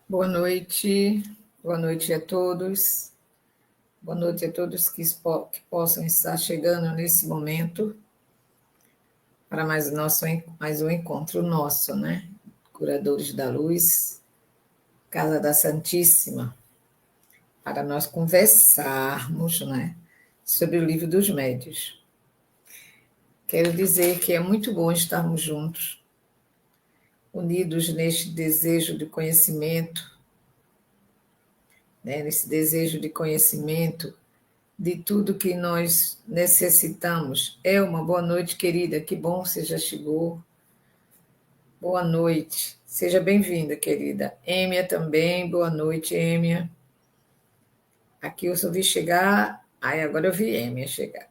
Boa noite a todos, boa noite a todos que possam estar chegando nesse momento para mais um encontro nosso, né? Curadores da Luz, Casa da Santíssima, para nós conversarmos, né? Sobre o Livro dos Médios. Quero dizer que é muito bom estarmos juntos, unidos neste desejo de conhecimento, né? Nesse desejo de conhecimento de tudo que nós necessitamos. Elma, boa noite, querida. Que bom que você já chegou. Boa noite. Seja bem-vinda, querida. Êmia também, boa noite, Êmia. Aqui eu só vi chegar. Ai, agora eu vi Êmia chegar.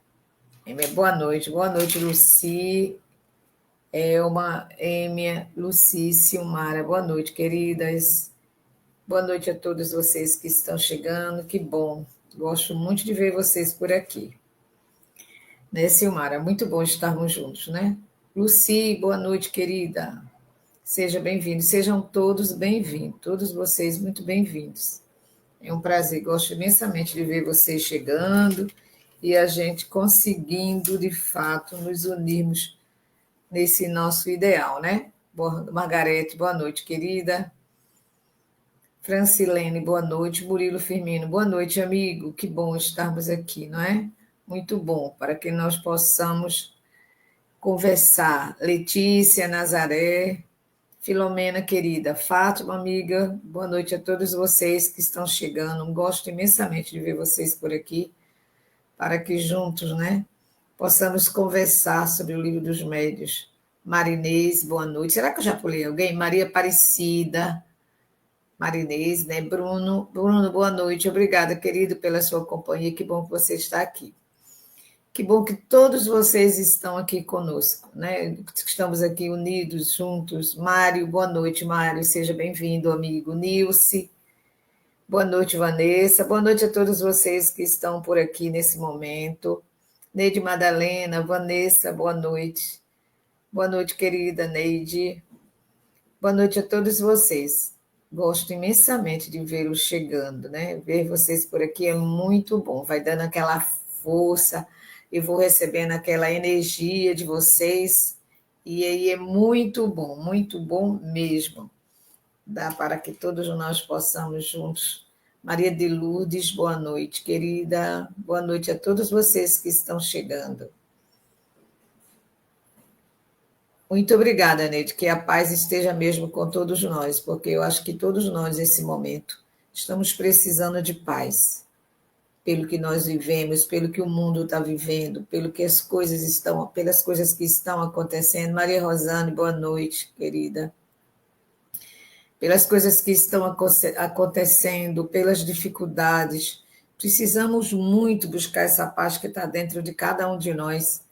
Êmia, boa noite. Boa noite, Luci, Elma, Êmia, Luci, Silmara. Boa noite, queridas. Boa noite a todos vocês que estão chegando. Que bom. Gosto muito de ver vocês por aqui. Né, Silmara? Muito bom estarmos juntos, né? Luci, boa noite, querida. Seja bem-vindo. Sejam todos bem-vindos. Todos vocês muito bem-vindos. É um prazer. Gosto imensamente de ver vocês chegando e a gente conseguindo, de fato, nos unirmos nesse nosso ideal, né? Margarete, boa noite, querida. Francilene, boa noite. Murilo Firmino, boa noite, amigo. Que bom estarmos aqui, não é? Muito bom, para que nós possamos conversar. Letícia, Nazaré, Filomena, querida, Fátima, amiga, boa noite a todos vocês que estão chegando. Gosto imensamente de ver vocês por aqui, para que juntos, né, possamos conversar sobre o Livro dos Médios. Marinês, boa noite. Será que eu já pulei alguém? Maria Aparecida, Marinês, né? Bruno, boa noite. Obrigada, querido, pela sua companhia. Que bom que você está aqui. Que bom que todos vocês estão aqui conosco, né? Estamos aqui unidos, juntos. Mário, boa noite, Mário. Seja bem-vindo, amigo. Nilce, boa noite, Vanessa. Boa noite a todos vocês que estão por aqui nesse momento. Neide Madalena, Vanessa, boa noite. Boa noite, querida Neide. Boa noite a todos vocês. Gosto imensamente de vê-los chegando, né? Ver vocês por aqui é muito bom, vai dando aquela força e vou recebendo aquela energia de vocês, e aí é muito bom mesmo. Dá para que todos nós possamos juntos. Maria de Lourdes, boa noite, querida. Boa noite a todos vocês que estão chegando. Muito obrigada, Neide, que a paz esteja mesmo com todos nós, porque eu acho que todos nós, nesse momento, estamos precisando de paz, pelo que nós vivemos, pelo que o mundo está vivendo, pelo que as coisas estão, pelas coisas que estão acontecendo. Maria Rosane, boa noite, querida. Pelas coisas que estão acontecendo, pelas dificuldades. Precisamos muito buscar essa paz que está dentro de cada um de nós,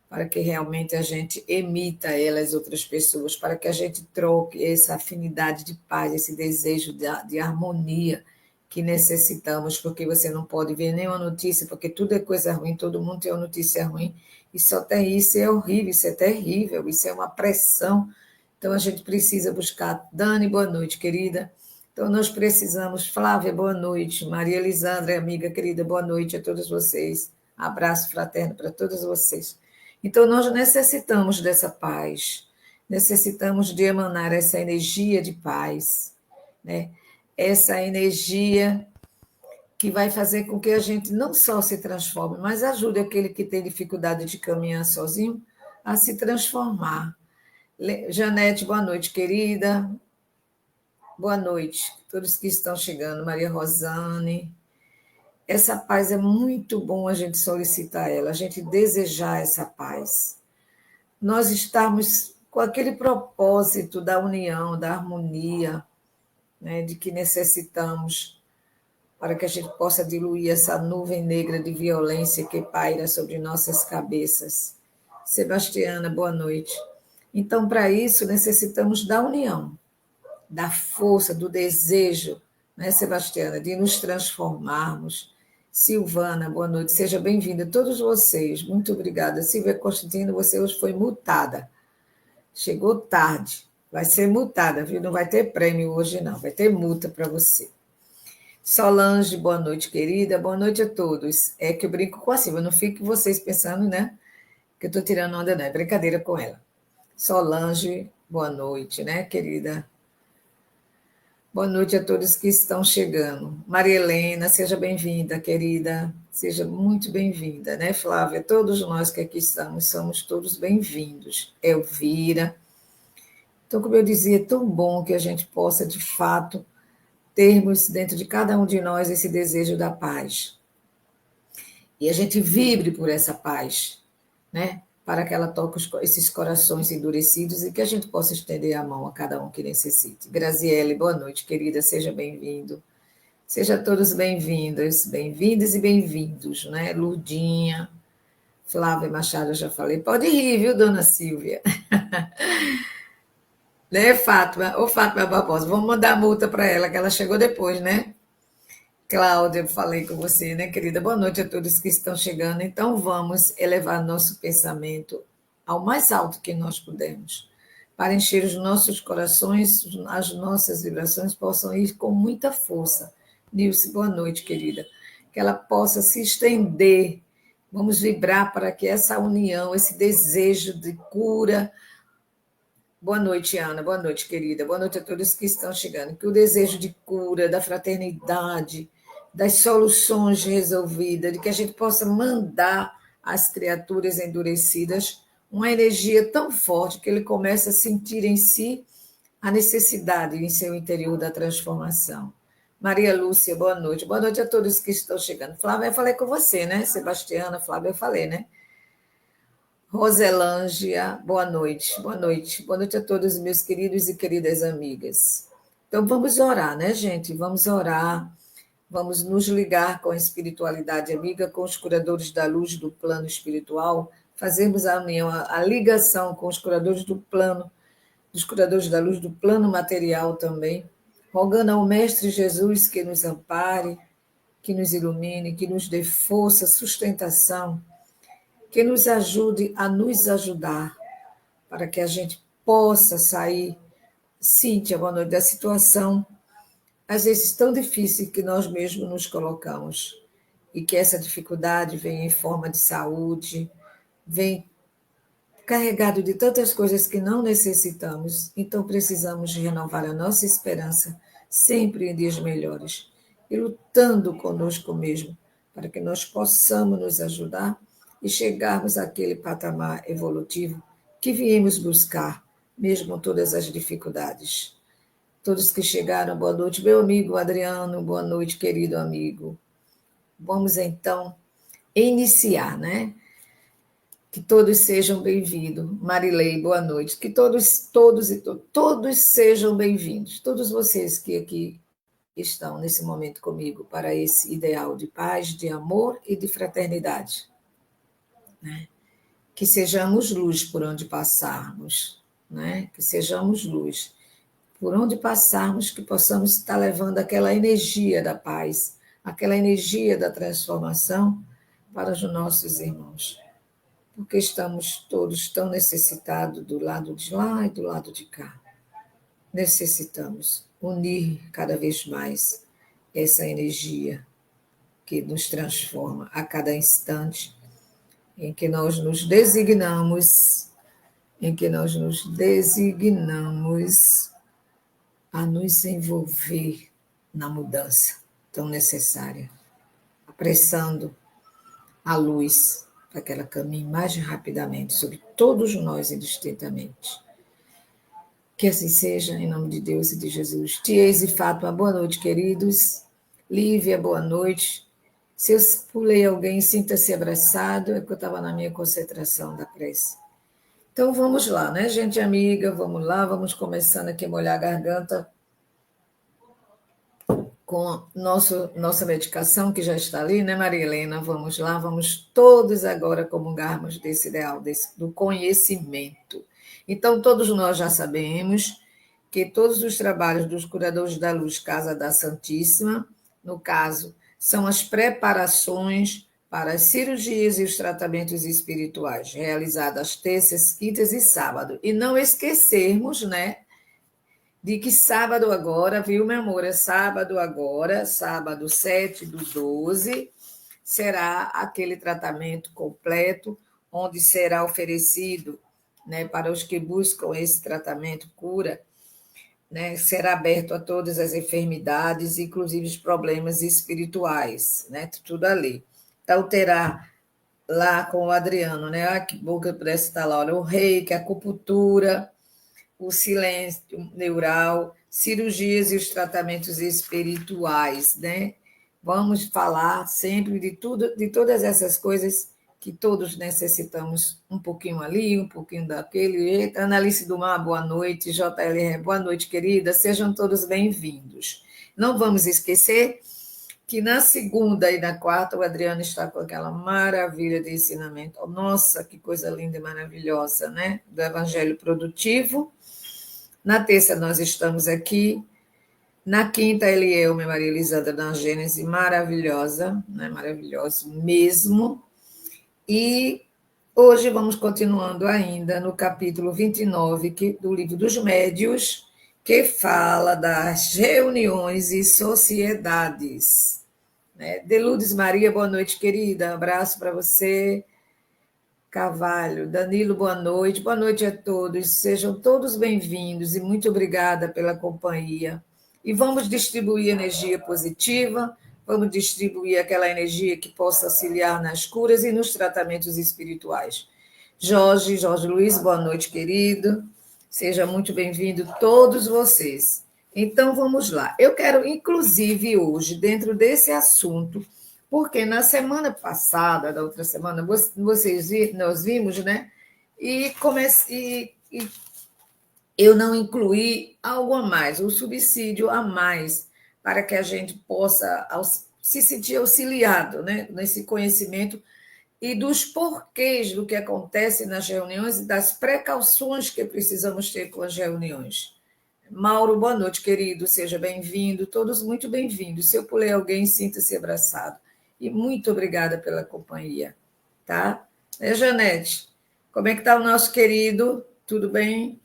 para que realmente a gente emita ela às outras pessoas, para que a gente troque essa afinidade de paz, esse desejo de harmonia que necessitamos, porque você não pode ver nenhuma notícia, porque tudo é coisa ruim, todo mundo tem uma notícia ruim, e só tem isso, é horrível, isso é terrível, isso é uma pressão. Então a gente precisa buscar. Dani, boa noite, querida. Então nós precisamos. Flávia, boa noite. Maria Elisandra, amiga querida, boa noite a todos vocês. Abraço fraterno para todos vocês. Então, nós necessitamos dessa paz, necessitamos de emanar essa energia de paz, né? Essa energia que vai fazer com que a gente não só se transforme, mas ajude aquele que tem dificuldade de caminhar sozinho a se transformar. Janete, boa noite, querida. Boa noite, todos que estão chegando. Maria Rosane. Essa paz é muito bom a gente solicitar ela, a gente desejar essa paz. Nós estamos com aquele propósito da união, da harmonia, né, de que necessitamos para que a gente possa diluir essa nuvem negra de violência que paira sobre nossas cabeças. Sebastiana, boa noite. Então, para isso, necessitamos da união, da força, do desejo, né, Sebastiana, de nos transformarmos. Silvana, boa noite, seja bem-vinda. Todos vocês, muito obrigada. Silvia Constantino, você hoje foi multada. Chegou tarde, Vai ser multada, viu? Não vai ter prêmio hoje, não. Vai ter multa para você. Solange, boa noite, querida. Boa noite a todos. É que eu brinco com a Silvia, não fique vocês pensando, né? Que eu estou tirando onda, não. É brincadeira com ela. Solange, boa noite, né, querida? Boa noite a todos que estão chegando. Maria Helena, seja bem-vinda, querida. Seja muito bem-vinda, né, Flávia? Todos nós que aqui estamos somos todos bem-vindos. Elvira. Então, como eu dizia, é tão bom que a gente possa, de fato, termos dentro de cada um de nós esse desejo da paz. E a gente vibre por essa paz, né? Para que ela toque esses corações endurecidos e que a gente possa estender a mão a cada um que necessite. Graziele, boa noite, querida, seja bem-vindo. Sejam todos bem-vindos, bem-vindas e bem-vindos, né? Ludinha, Flávia Machado, eu já falei. Pode rir, viu, dona Silvia? Né, Fátima? Ô, Fátima Barbosa, vamos mandar multa para ela, que ela chegou depois, né? Cláudia, eu falei com você, né, querida? Boa noite a todos que estão chegando. Então, vamos elevar nosso pensamento ao mais alto que nós pudermos, para encher os nossos corações, as nossas vibrações possam ir com muita força. Nilce, boa noite, querida. Que ela possa se estender. Vamos vibrar para que essa união, esse desejo de cura. Boa noite, Ana. Boa noite, querida. Boa noite a todos que estão chegando. Que o desejo de cura, da fraternidade, das soluções resolvidas, de que a gente possa mandar às criaturas endurecidas uma energia tão forte que ele começa a sentir em si a necessidade em seu interior da transformação. Maria Lúcia, boa noite. Boa noite a todos que estão chegando. Flávia, eu falei com você, né? Sebastiana, Flávia, eu falei, né? Roselângia, boa noite, boa noite. Boa noite a todos, meus queridos e queridas amigas. Então, vamos orar, né, gente? Vamos orar, vamos nos ligar com a espiritualidade amiga, com os curadores da luz do plano espiritual, fazermos a união, a ligação com os curadores do plano, dos curadores da luz do plano material também, rogando ao Mestre Jesus que nos ampare, que nos ilumine, que nos dê força, sustentação, que nos ajude a nos ajudar, para que a gente possa sair, Cíntia, boa noite, da situação, às vezes tão difícil que nós mesmos nos colocamos, e que essa dificuldade vem em forma de saúde, vem carregado de tantas coisas que não necessitamos, então precisamos renovar a nossa esperança, sempre em dias melhores, e lutando conosco mesmo, para que nós possamos nos ajudar e chegarmos àquele patamar evolutivo que viemos buscar, mesmo com todas as dificuldades. Todos que chegaram, boa noite, meu amigo Adriano, boa noite, querido amigo. Vamos então iniciar, né? Que todos sejam bem-vindos. Marilei, boa noite. Que todos sejam bem-vindos. Todos vocês que aqui estão nesse momento comigo para esse ideal de paz, de amor e de fraternidade, né? Que sejamos luz por onde passarmos, né? Que sejamos luz por onde passarmos, que possamos estar levando aquela energia da paz, aquela energia da transformação para os nossos irmãos, porque estamos todos tão necessitados do lado de lá e do lado de cá. Necessitamos unir cada vez mais essa energia que nos transforma a cada instante em que nós nos designamos, a nos envolver na mudança tão necessária, apressando a luz para que ela caminhe mais rapidamente sobre todos nós indistintamente. Que assim seja, em nome de Deus e de Jesus. Tiês e Fátima, boa noite, queridos. Lívia, boa noite. Se eu pulei alguém, sinta-se abraçado, é que eu estava na minha concentração da prece. Então vamos lá, né, gente amiga? Vamos lá, vamos começando aqui a molhar a garganta com nossa medicação, que já está ali, né, Maria Helena? Vamos lá, vamos todos agora comungarmos desse ideal, do conhecimento. Então, todos nós já sabemos que todos os trabalhos dos curadores da luz Casa da Santíssima, no caso, são as preparações para as cirurgias e os tratamentos espirituais, realizadas às terças, quintas e sábado. E não esquecermos, né, de que sábado agora, viu, meu amor? É sábado agora, sábado 7/12, será aquele tratamento completo, onde será oferecido, né, para os que buscam esse tratamento, cura, né, será aberto a todas as enfermidades, inclusive os problemas espirituais, né, tudo ali. Então, terá lá com o Adriano, né, que bom que eu pudesse estar lá, olha, o reiki, a acupuntura, o silêncio neural, cirurgias e os tratamentos espirituais, né? Vamos falar sempre de tudo, de todas essas coisas que todos necessitamos, um pouquinho ali, um pouquinho daquele. Eita, Analice do Mar, boa noite. JLR, boa noite, querida. Sejam todos bem-vindos. Não vamos esquecer que na segunda e na quarta o Adriano está com aquela maravilha de ensinamento. Nossa, que coisa linda e maravilhosa, né? Do Evangelho Produtivo. Na terça nós estamos aqui. Na quinta, ele e eu, minha Maria Elisandra, na Gênese, maravilhosa, né? Maravilhoso mesmo. E hoje vamos continuando ainda no capítulo 29 do Livro dos Médios, que fala das reuniões e sociedades. Né? Deludes Maria, boa noite, querida. Abraço para você. Carvalho, Danilo, boa noite a todos, sejam todos bem-vindos e muito obrigada pela companhia. E vamos distribuir energia positiva, vamos distribuir aquela energia que possa auxiliar nas curas e nos tratamentos espirituais. Jorge Luiz, boa noite, querido, seja muito bem-vindo todos vocês. Então vamos lá, eu quero inclusive hoje, dentro desse assunto, porque na semana passada, da outra semana, nós vimos, né? E eu não incluí algo a mais, o subsídio a mais, para que a gente possa se sentir auxiliado, né? Nesse conhecimento e dos porquês do que acontece nas reuniões e das precauções que precisamos ter com as reuniões. Mauro, boa noite, querido, seja bem-vindo, todos muito bem-vindos. Se eu puler alguém, sinta-se abraçado. E muito obrigada pela companhia, tá? Janete, como é que está o nosso querido? Tudo bem?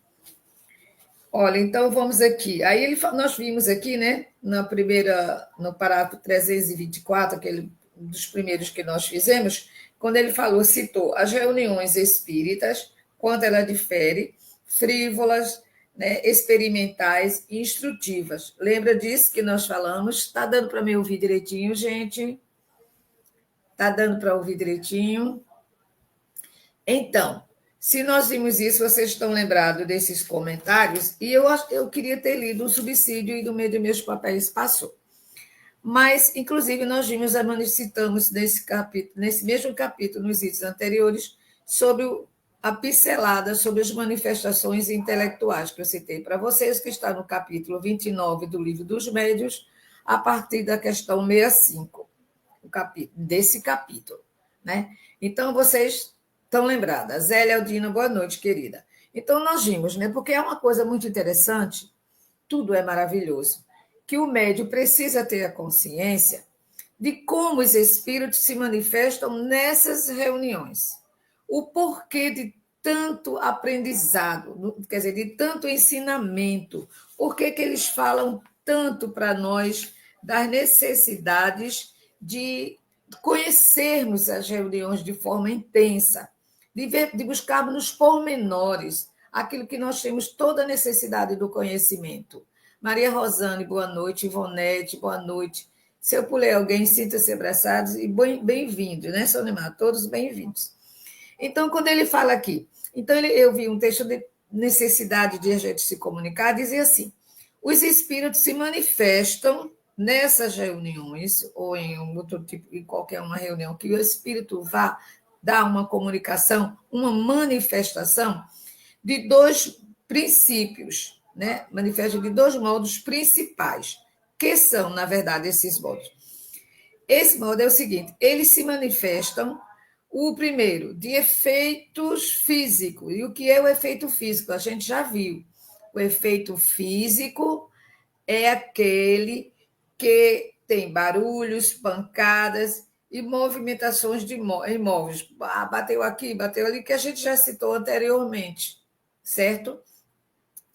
Olha, então vamos aqui. Aí nós vimos aqui, né, no parágrafo 324, aquele dos primeiros que nós fizemos, quando ele citou as reuniões espíritas, quanto ela difere, frívolas, né, experimentais e instrutivas. Lembra disso que nós falamos? Está dando para me ouvir direitinho, gente? Está dando para ouvir direitinho? Então, se nós vimos isso, vocês estão lembrados desses comentários, e eu queria ter lido o subsídio e do meio de meus papéis passou. Mas, inclusive, nós vimos, citamos nesse mesmo capítulo, nos itens anteriores, sobre a pincelada sobre as manifestações intelectuais que eu citei para vocês, que está no capítulo 29 do Livro dos Médios, a partir da questão 65, desse capítulo. Né? Então, vocês estão lembradas. Zélia Aldina, boa noite, querida. Então, nós vimos, né? Porque é uma coisa muito interessante, tudo é maravilhoso, que o médium precisa ter a consciência de como os espíritos se manifestam nessas reuniões. O porquê de tanto aprendizado, quer dizer, de tanto ensinamento, por que eles falam tanto para nós das necessidades de conhecermos as reuniões de forma intensa, de buscarmos nos pormenores aquilo que nós temos toda a necessidade do conhecimento. Maria Rosane, boa noite. Ivonete, boa noite. Se eu puler alguém, sinta-se abraçados e bem-vindos, né, Sonemar? Todos bem-vindos. Então, quando ele fala aqui, eu vi um texto de necessidade de a gente se comunicar, dizia assim: os espíritos se manifestam nessas reuniões, ou em um outro tipo, em qualquer uma reunião, que o espírito vá dar uma comunicação, uma manifestação de dois princípios, né? Manifesta de dois modos principais, que são, na verdade, esses modos. Esse modo é o seguinte: eles se manifestam, o primeiro, de efeitos físicos. E o que é o efeito físico? A gente já viu. O efeito físico é aquele que tem barulhos, pancadas e movimentações de imóveis. Bateu aqui, bateu ali, que a gente já citou anteriormente, certo?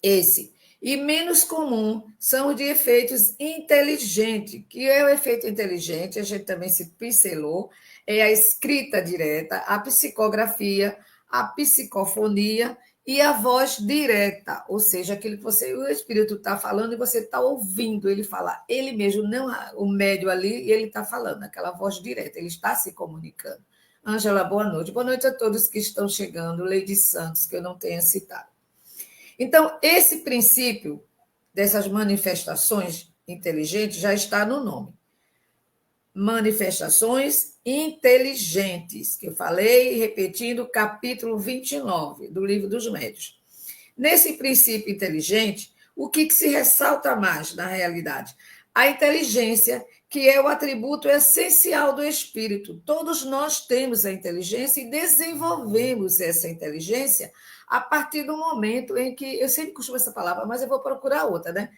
Esse. E menos comum são os de efeitos inteligentes, que é o efeito inteligente, a gente também se pincelou, é a escrita direta, a psicografia, a psicofonia e a voz direta, ou seja, aquilo que o espírito está falando e você está ouvindo ele falar. Ele mesmo, não o médio ali, e ele está falando, aquela voz direta, ele está se comunicando. Ângela, boa noite. Boa noite a todos que estão chegando, Lady Santos, que eu não tenha citado. Então, esse princípio dessas manifestações inteligentes já está no nome. Manifestações inteligentes, que eu falei, repetindo, capítulo 29 do Livro dos Médiuns. Nesse princípio inteligente, o que se ressalta mais na realidade? A inteligência, que é o atributo essencial do espírito. Todos nós temos a inteligência e desenvolvemos essa inteligência a partir do momento em que, eu sempre costumo essa palavra, mas eu vou procurar outra, né?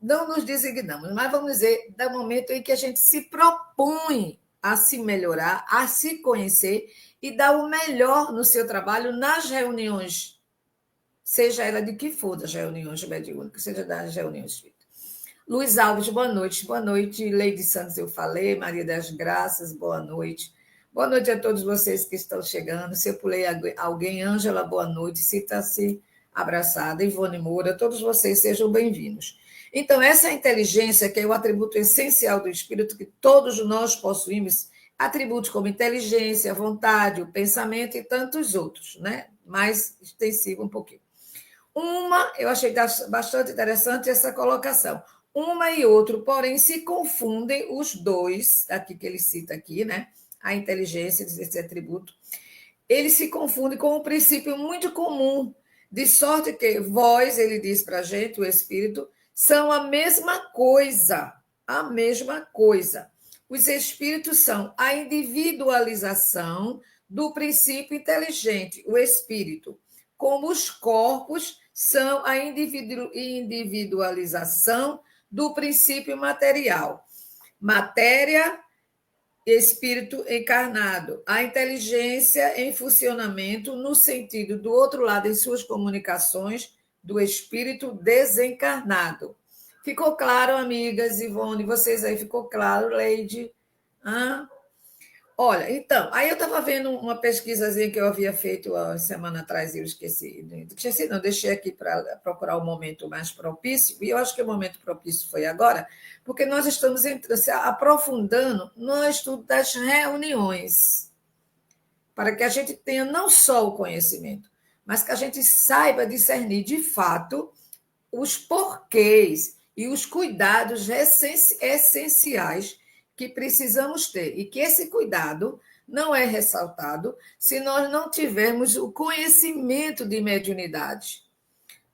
Não nos designamos, mas vamos dizer, do momento em que a gente se propõe a se melhorar, a se conhecer e dar o melhor no seu trabalho nas reuniões, seja ela de que for, das reuniões mediúnicas, seja das reuniões espíritas. Luiz Alves, boa noite. Boa noite, Lady Santos, eu falei. Maria das Graças, boa noite. Boa noite a todos vocês que estão chegando. Se eu pulei alguém, Ângela, boa noite. Sinta-se abraçada. Ivone Moura, todos vocês sejam bem-vindos. Então, essa inteligência, que é o atributo essencial do espírito, que todos nós possuímos, atributos como inteligência, vontade, o pensamento e tantos outros, né? Mais extensivo um pouquinho. Eu achei bastante interessante essa colocação. Uma e outro, porém, se confundem os dois, aqui que ele cita aqui, né? A inteligência, esse atributo, ele se confunde com um princípio muito comum, de sorte que vós, ele diz para a gente, o espírito, são a mesma coisa, a mesma coisa. Os espíritos são a individualização do princípio inteligente, o espírito, como os corpos são a individualização do princípio material. Matéria, espírito encarnado. A inteligência em funcionamento no sentido do outro lado, em suas comunicações, do espírito desencarnado. Ficou claro, amigas, Ivone? Vocês aí, ficou claro, Leide? Olha, então, aí eu estava vendo uma pesquisazinha que eu havia feito uma semana atrás e eu esqueci. Esqueci, não, deixei aqui para procurar o momento mais propício, e eu acho que o momento propício foi agora, porque nós estamos se aprofundando no estudo das reuniões, para que a gente tenha não só o conhecimento, mas que a gente saiba discernir de fato os porquês e os cuidados essenciais que precisamos ter, e que esse cuidado não é ressaltado se nós não tivermos o conhecimento de mediunidade.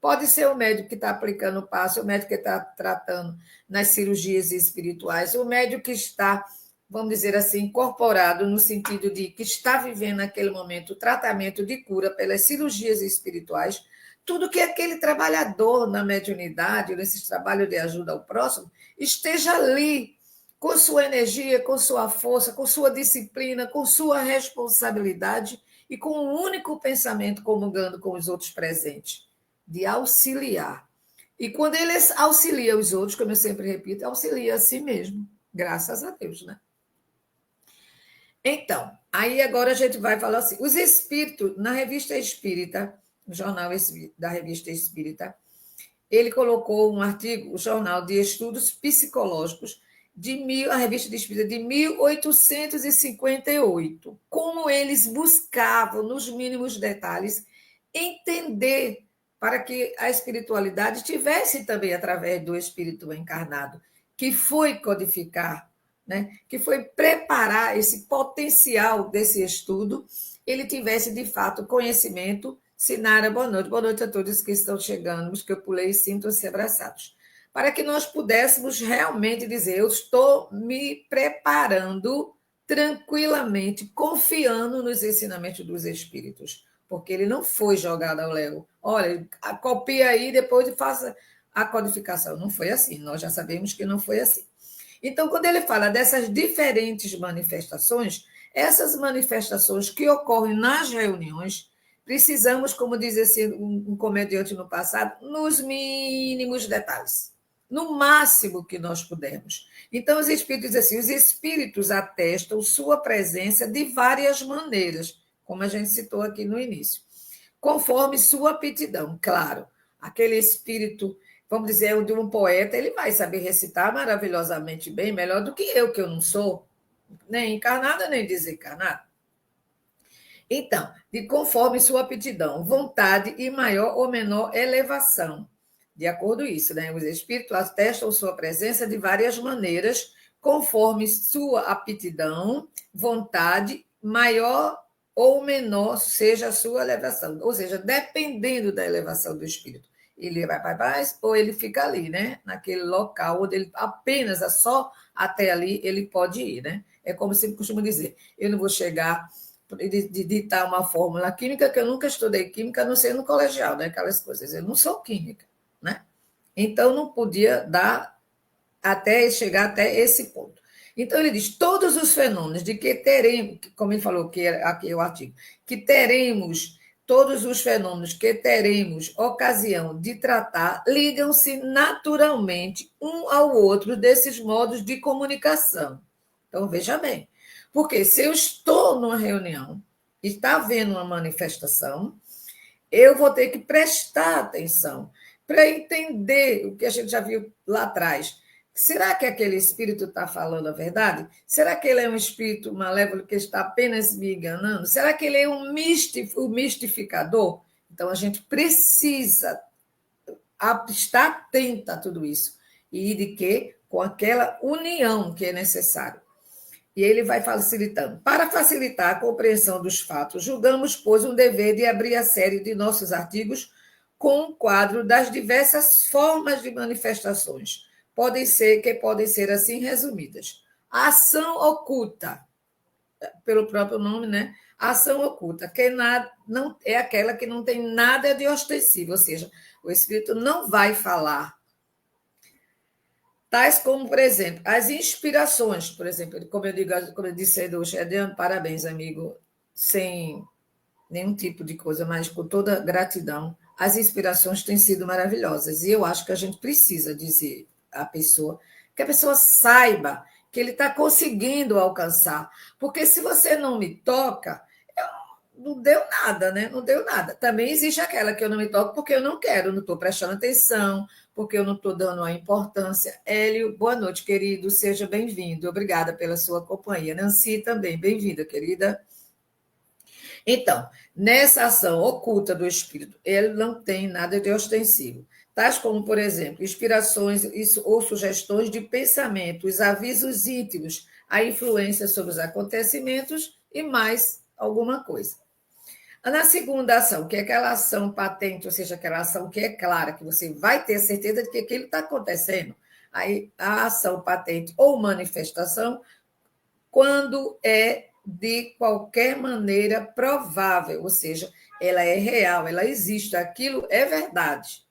Pode ser o médico que está aplicando o passo, o médico que está tratando nas cirurgias espirituais, o médico que está, vamos dizer assim, incorporado no sentido de que está vivendo naquele momento o tratamento de cura pelas cirurgias espirituais, tudo que aquele trabalhador na mediunidade, nesse trabalho de ajuda ao próximo, esteja ali com sua energia, com sua força, com sua disciplina, com sua responsabilidade e com um único pensamento comungando com os outros presentes, de auxiliar. E quando ele auxilia os outros, como eu sempre repito, auxilia a si mesmo, graças a Deus, né? Então, aí agora a gente vai falar assim, os espíritos, na Revista Espírita, no jornal da Revista Espírita, ele colocou um artigo, o Jornal de Estudos Psicológicos, a Revista de Espírita de 1858, como eles buscavam, nos mínimos detalhes, entender para que a espiritualidade tivesse também através do espírito encarnado, que foi codificar, né? Que foi preparar esse potencial desse estudo, ele tivesse, de fato, conhecimento. Sinara, boa noite a todos que estão chegando, os que eu pulei, sintam-se abraçados. Para que nós pudéssemos realmente dizer, eu estou me preparando tranquilamente, confiando nos ensinamentos dos espíritos, porque ele não foi jogado ao léu. Olha, copia aí, depois faça a codificação. Não foi assim, nós já sabemos que não foi assim. Então, quando ele fala dessas diferentes manifestações, essas manifestações que ocorrem nas reuniões, Precisamos, como dizia assim, um comediante no passado, nos mínimos detalhes, no máximo que nós pudermos. Então, os espíritos dizem assim, os espíritos atestam sua presença de várias maneiras, como a gente citou aqui no início, conforme sua aptidão, claro. Aquele espírito, vamos dizer, o de um poeta, ele vai saber recitar maravilhosamente bem, melhor do que eu não sou, nem encarnada nem desencarnada. Então, de conforme sua aptidão, vontade e maior ou menor elevação. De acordo com isso, né? Os espíritos atestam sua presença de várias maneiras, conforme sua aptidão, vontade, maior ou menor seja a sua elevação. Ou seja, dependendo da elevação do espírito. Ele vai para mais ou ele fica ali, né? Naquele local onde ele apenas, só até ali, ele pode ir, né? É como se costuma dizer, eu não vou chegar de ditar uma fórmula química, que eu nunca estudei química, a não ser no colegial, né? Aquelas coisas. Eu não sou química, né? Então, não podia dar até chegar até esse ponto. Então, ele diz, todos os fenômenos de que teremos, como ele falou que aqui é o artigo, que teremos, todos os fenômenos que teremos ocasião de tratar, ligam-se naturalmente um ao outro desses modos de comunicação. Então, veja bem, porque se eu estou numa reunião e está havendo uma manifestação, eu vou ter que prestar atenção para entender o que a gente já viu lá atrás. Será que aquele espírito está falando a verdade? Será que ele é um espírito malévolo que está apenas me enganando? Será que ele é um mistificador? Então, a gente precisa estar atenta a tudo isso. E de que? Com aquela união que é necessária. E ele vai facilitando. Para facilitar a compreensão dos fatos, julgamos, pois, um dever de abrir a série de nossos artigos com um quadro das diversas formas de manifestações. Podem ser assim resumidas. A ação oculta, pelo próprio nome, né? A ação oculta, que não é aquela que não tem nada de ostensivo, ou seja, o espírito não vai falar. Tais como, por exemplo, as inspirações, por exemplo, como eu disse aí do Xediano, parabéns, amigo, sem nenhum tipo de coisa, mas com toda gratidão, as inspirações têm sido maravilhosas. E eu acho que a gente precisa dizer à pessoa, que a pessoa saiba que ele está conseguindo alcançar. Porque se você não me toca, não deu nada, né? Não deu nada. Também existe aquela que eu não me toco porque eu não quero, não estou prestando atenção, porque eu não estou dando a importância. Hélio, boa noite, querido, seja bem-vindo. Obrigada pela sua companhia. Nancy também, bem-vinda, querida. Então, nessa ação oculta do espírito, ele não tem nada de ostensivo. Tais como, por exemplo, inspirações ou sugestões de pensamentos, avisos íntimos, a influência sobre os acontecimentos e mais alguma coisa. Na segunda ação, que é aquela ação patente, ou seja, aquela ação que é clara, que você vai ter certeza de que aquilo está acontecendo, aí a ação patente ou manifestação, quando é de qualquer maneira provável, ou seja, ela é real, ela existe, aquilo é verdade,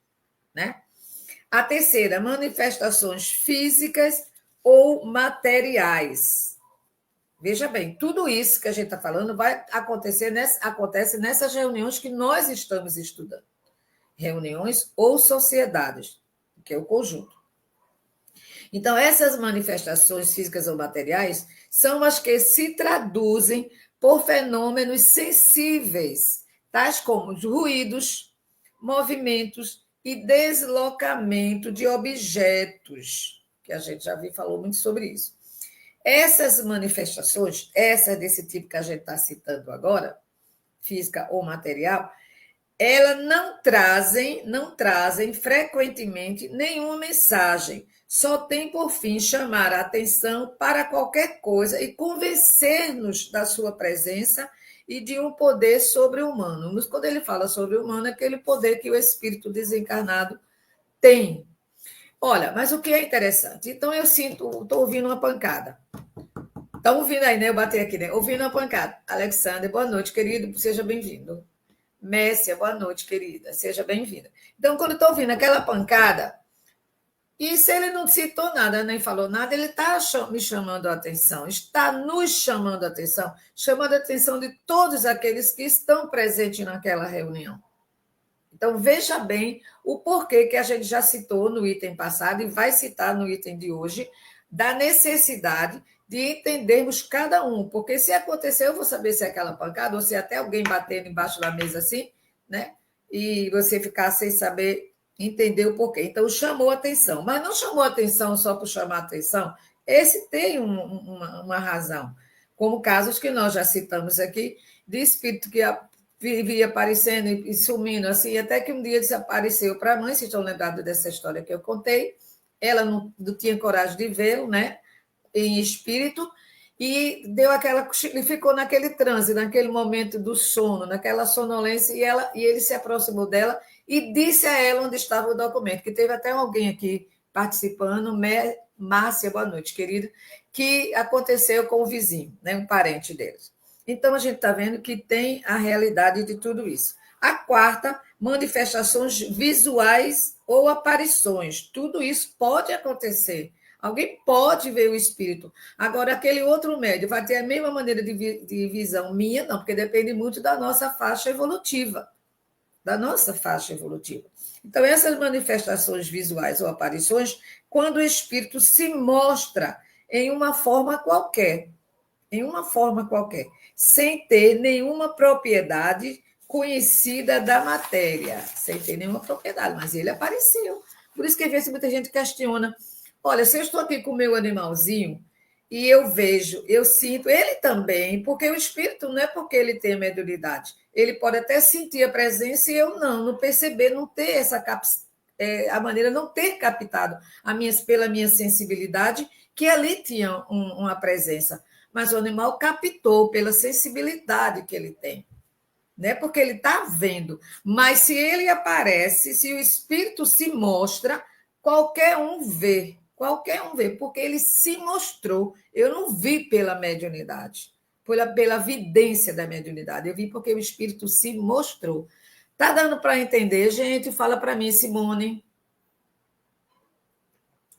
né? A terceira, manifestações físicas ou materiais. Veja bem, tudo isso que a gente está falando vai acontecer acontece nessas reuniões que nós estamos estudando. Reuniões ou sociedades, que é o conjunto. Então, essas manifestações físicas ou materiais são as que se traduzem por fenômenos sensíveis, tais como os ruídos, movimentos e deslocamento de objetos, que a gente já falou muito sobre isso. Essas manifestações, essas desse tipo que a gente está citando agora, física ou material, elas não trazem frequentemente nenhuma mensagem, só tem por fim chamar a atenção para qualquer coisa e convencer-nos da sua presença e de um poder sobre-humano. Quando ele fala sobre-humano, é aquele poder que o espírito desencarnado tem. Olha, mas o que é interessante? Então, eu estou ouvindo uma pancada. Estão ouvindo aí, né? Eu bati aqui, né? Ouvindo uma pancada. Alexander, boa noite, querido, seja bem-vindo. Messia, boa noite, querida, seja bem-vinda. Então, quando estou ouvindo aquela pancada, E se ele não citou nada, nem falou nada, ele está me chamando a atenção, está nos chamando a atenção de todos aqueles que estão presentes naquela reunião. Então, veja bem o porquê que a gente já citou no item passado e vai citar no item de hoje, da necessidade de entendermos cada um, porque se acontecer, eu vou saber se é aquela pancada ou se é até alguém batendo embaixo da mesa assim, né? E você ficar sem saber entender o porquê. Então, chamou atenção, mas não chamou atenção só por chamar atenção, esse tem uma razão, como casos que nós já citamos aqui, de espírito que vivia aparecendo e sumindo assim, até que um dia desapareceu para a mãe, se estão lembrados dessa história que eu contei, ela não tinha coragem de vê-lo, né, em espírito, e deu aquela, e ficou naquele transe, naquele momento do sono, naquela sonolência, e ele se aproximou dela e disse a ela onde estava o documento, que teve até alguém aqui participando, Márcia, boa noite, querida, que aconteceu com o vizinho, né, um parente deles. Então, a gente está vendo que tem a realidade de tudo isso. A quarta, manifestações visuais ou aparições. Tudo isso pode acontecer. Alguém pode ver o espírito. Agora, aquele outro médio vai ter a mesma maneira de visão minha? Não, porque depende muito da nossa faixa evolutiva. Da nossa faixa evolutiva. Então, essas manifestações visuais ou aparições, quando o espírito se mostra em uma forma qualquer, sem ter nenhuma propriedade conhecida da matéria, sem ter nenhuma propriedade, mas ele apareceu. Por isso que às vezes muita gente questiona, olha, se eu estou aqui com o meu animalzinho e eu vejo, eu sinto, ele também, porque o espírito não é porque ele tem a mediunidade, ele pode até sentir a presença e eu não perceber, não ter essa a maneira não ter captado pela minha sensibilidade, que ali tinha uma presença. Mas o animal captou pela sensibilidade que ele tem, né? Porque ele está vendo. Mas se ele aparece, se o espírito se mostra, qualquer um vê, porque ele se mostrou. Eu não vi pela mediunidade, pela vidência da mediunidade, eu vi porque o espírito se mostrou. Está dando para entender, gente? Fala para mim, Simone.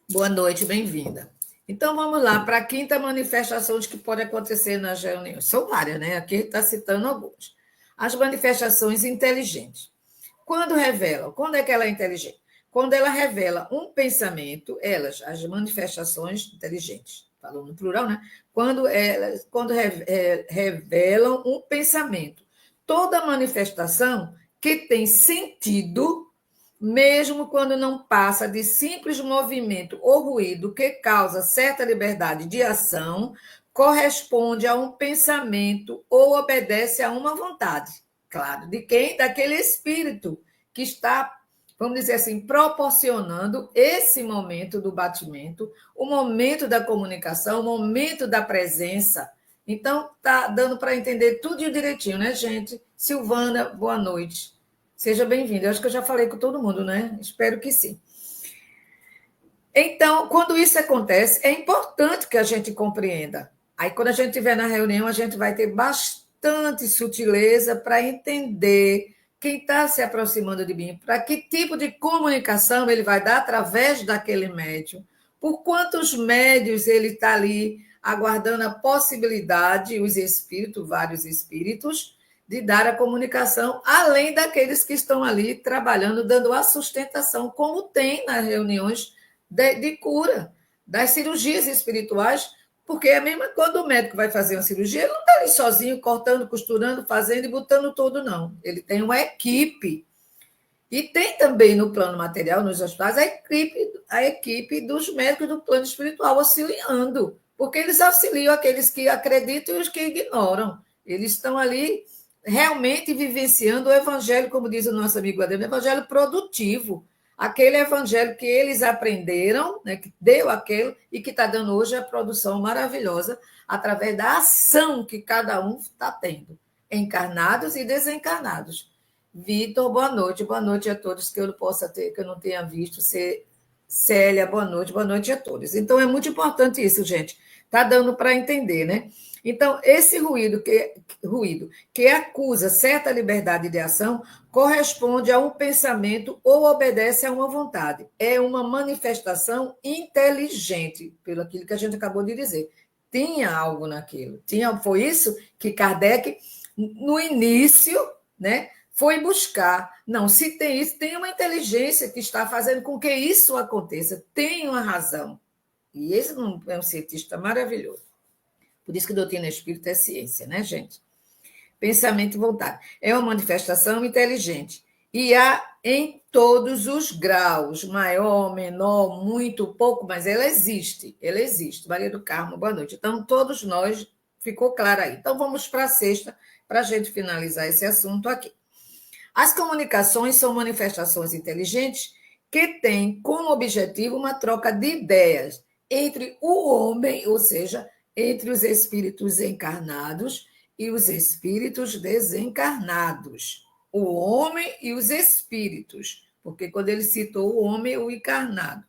Boa noite, bem-vinda. Então, vamos lá para a quinta manifestação de que pode acontecer nas reuniões. São várias, né? Aqui está citando algumas. As manifestações inteligentes. Quando é que ela é inteligente? Quando ela revela um pensamento, as manifestações inteligentes, falando no plural, né? Quando revelam um pensamento. Toda manifestação que tem sentido, mesmo quando não passa de simples movimento ou ruído que causa certa liberdade de ação, corresponde a um pensamento ou obedece a uma vontade. Claro, de quem? Daquele espírito que está, vamos dizer assim, proporcionando esse momento do batimento, o momento da comunicação, o momento da presença. Então, tá dando para entender tudo direitinho, né, gente? Silvana, boa noite. Seja bem-vindo. Eu acho que eu já falei com todo mundo, né? Espero que sim. Então, quando isso acontece, é importante que a gente compreenda. Aí, quando a gente estiver na reunião, a gente vai ter bastante sutileza para entender quem está se aproximando de mim, para que tipo de comunicação ele vai dar através daquele médium, por quantos médios ele está ali aguardando a possibilidade, os espíritos, vários espíritos, de dar a comunicação, além daqueles que estão ali trabalhando, dando a sustentação, como tem nas reuniões de cura, das cirurgias espirituais, porque é mesmo quando o médico vai fazer uma cirurgia, ele não está ali sozinho, cortando, costurando, fazendo e botando tudo, não. Ele tem uma equipe. E tem também no plano material, nos hospitais, a equipe dos médicos do plano espiritual auxiliando, porque eles auxiliam aqueles que acreditam e os que ignoram. Eles estão ali realmente vivenciando o evangelho, como diz o nosso amigo Ademir, o evangelho produtivo, aquele evangelho que eles aprenderam, né, que deu aquele e que está dando hoje a produção maravilhosa através da ação que cada um está tendo, encarnados e desencarnados. Vitor, boa noite a todos que eu não possa ter, que eu não tenha visto. Célia, boa noite a todos. Então é muito importante isso, gente. Está dando para entender, né? Então, esse ruído que acusa certa liberdade de ação corresponde a um pensamento ou obedece a uma vontade. É uma manifestação inteligente, pelo aquilo que a gente acabou de dizer. Tinha algo naquilo. Foi isso que Kardec, no início, né, foi buscar. Não, se tem isso, tem uma inteligência que está fazendo com que isso aconteça. Tem uma razão. E esse é um cientista maravilhoso. Por isso que doutrina espírita é ciência, né, gente? Pensamento e vontade. É uma manifestação inteligente. E há em todos os graus, maior, menor, muito, pouco, mas ela existe. Ela existe. Maria do Carmo, boa noite. Então, todos nós, ficou claro aí. Então, vamos para a sexta, para a gente finalizar esse assunto aqui. As comunicações são manifestações inteligentes que têm como objetivo uma troca de ideias entre o homem, ou seja, entre os espíritos encarnados e os espíritos desencarnados. O homem e os espíritos, porque quando ele citou o homem, o encarnado.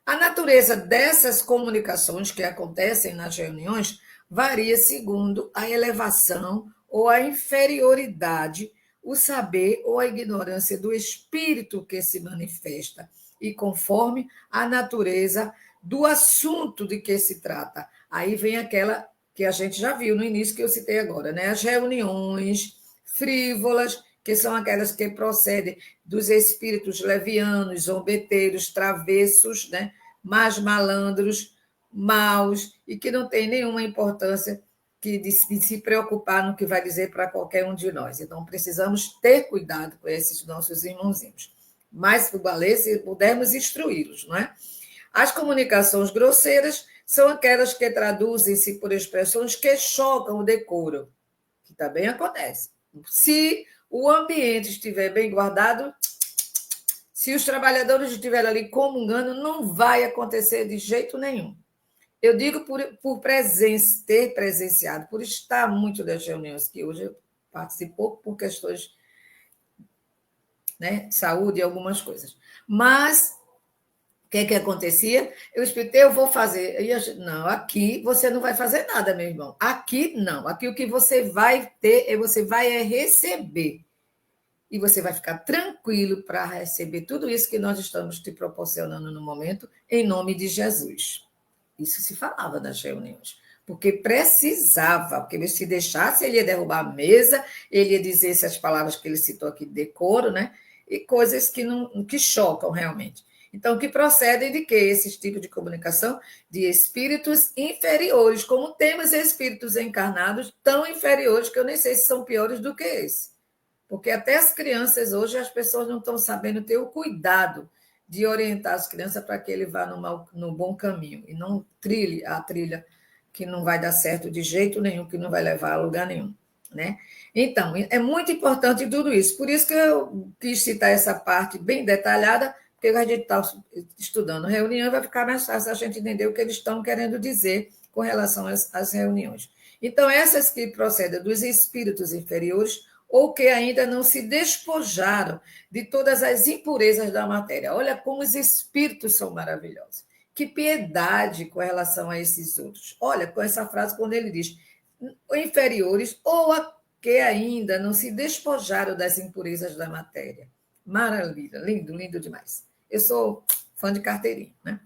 A natureza dessas comunicações que acontecem nas reuniões varia segundo a elevação ou a inferioridade, o saber ou a ignorância do espírito que se manifesta, e conforme a natureza do assunto de que se trata. Aí vem aquela que a gente já viu no início, que eu citei agora, né? As reuniões frívolas, que são aquelas que procedem dos espíritos levianos, zombeteiros, travessos, né? Mais malandros, maus, e que não tem nenhuma importância de se preocupar no que vai dizer para qualquer um de nós. Então, precisamos ter cuidado com esses nossos irmãozinhos. Mais que valer, se pudermos instruí-los, não é? As comunicações grosseiras são aquelas que traduzem-se por expressões que chocam o decoro, que também acontece. Se o ambiente estiver bem guardado, se os trabalhadores estiverem ali comungando, não vai acontecer de jeito nenhum. Eu digo por ter presenciado, por estar muito das reuniões que hoje eu participo pouco por questões, né, de saúde e algumas coisas. Mas o que acontecia? Eu expliquei, eu vou fazer. Não, aqui você não vai fazer nada, meu irmão. Aqui não. Aqui o que você vai ter, você vai receber. E você vai ficar tranquilo para receber tudo isso que nós estamos te proporcionando no momento, em nome de Jesus. Isso se falava nas reuniões. Porque precisava, porque se deixasse, ele ia derrubar a mesa, ele ia dizer essas palavras que ele citou aqui de decoro, né? E coisas que chocam realmente. Então, que procedem de quê? Esse tipo de comunicação de espíritos inferiores, como temos espíritos encarnados tão inferiores que eu nem sei se são piores do que esse. Porque até as crianças hoje, as pessoas não estão sabendo ter o cuidado de orientar as crianças para que ele vá no bom caminho e não trilhe a trilha que não vai dar certo de jeito nenhum, que não vai levar a lugar nenhum, né? Então, é muito importante tudo isso. Por isso que eu quis citar essa parte bem detalhada, porque a gente está estudando reunião e vai ficar mais fácil a gente entender o que eles estão querendo dizer com relação às reuniões. Então, essas que procedem dos espíritos inferiores ou que ainda não se despojaram de todas as impurezas da matéria. Olha como os espíritos são maravilhosos. Que piedade com relação a esses outros. Olha, com essa frase, quando ele diz inferiores ou a que ainda não se despojaram das impurezas da matéria. Maravilha, lindo, lindo demais. Eu sou fã de carteirinha, né?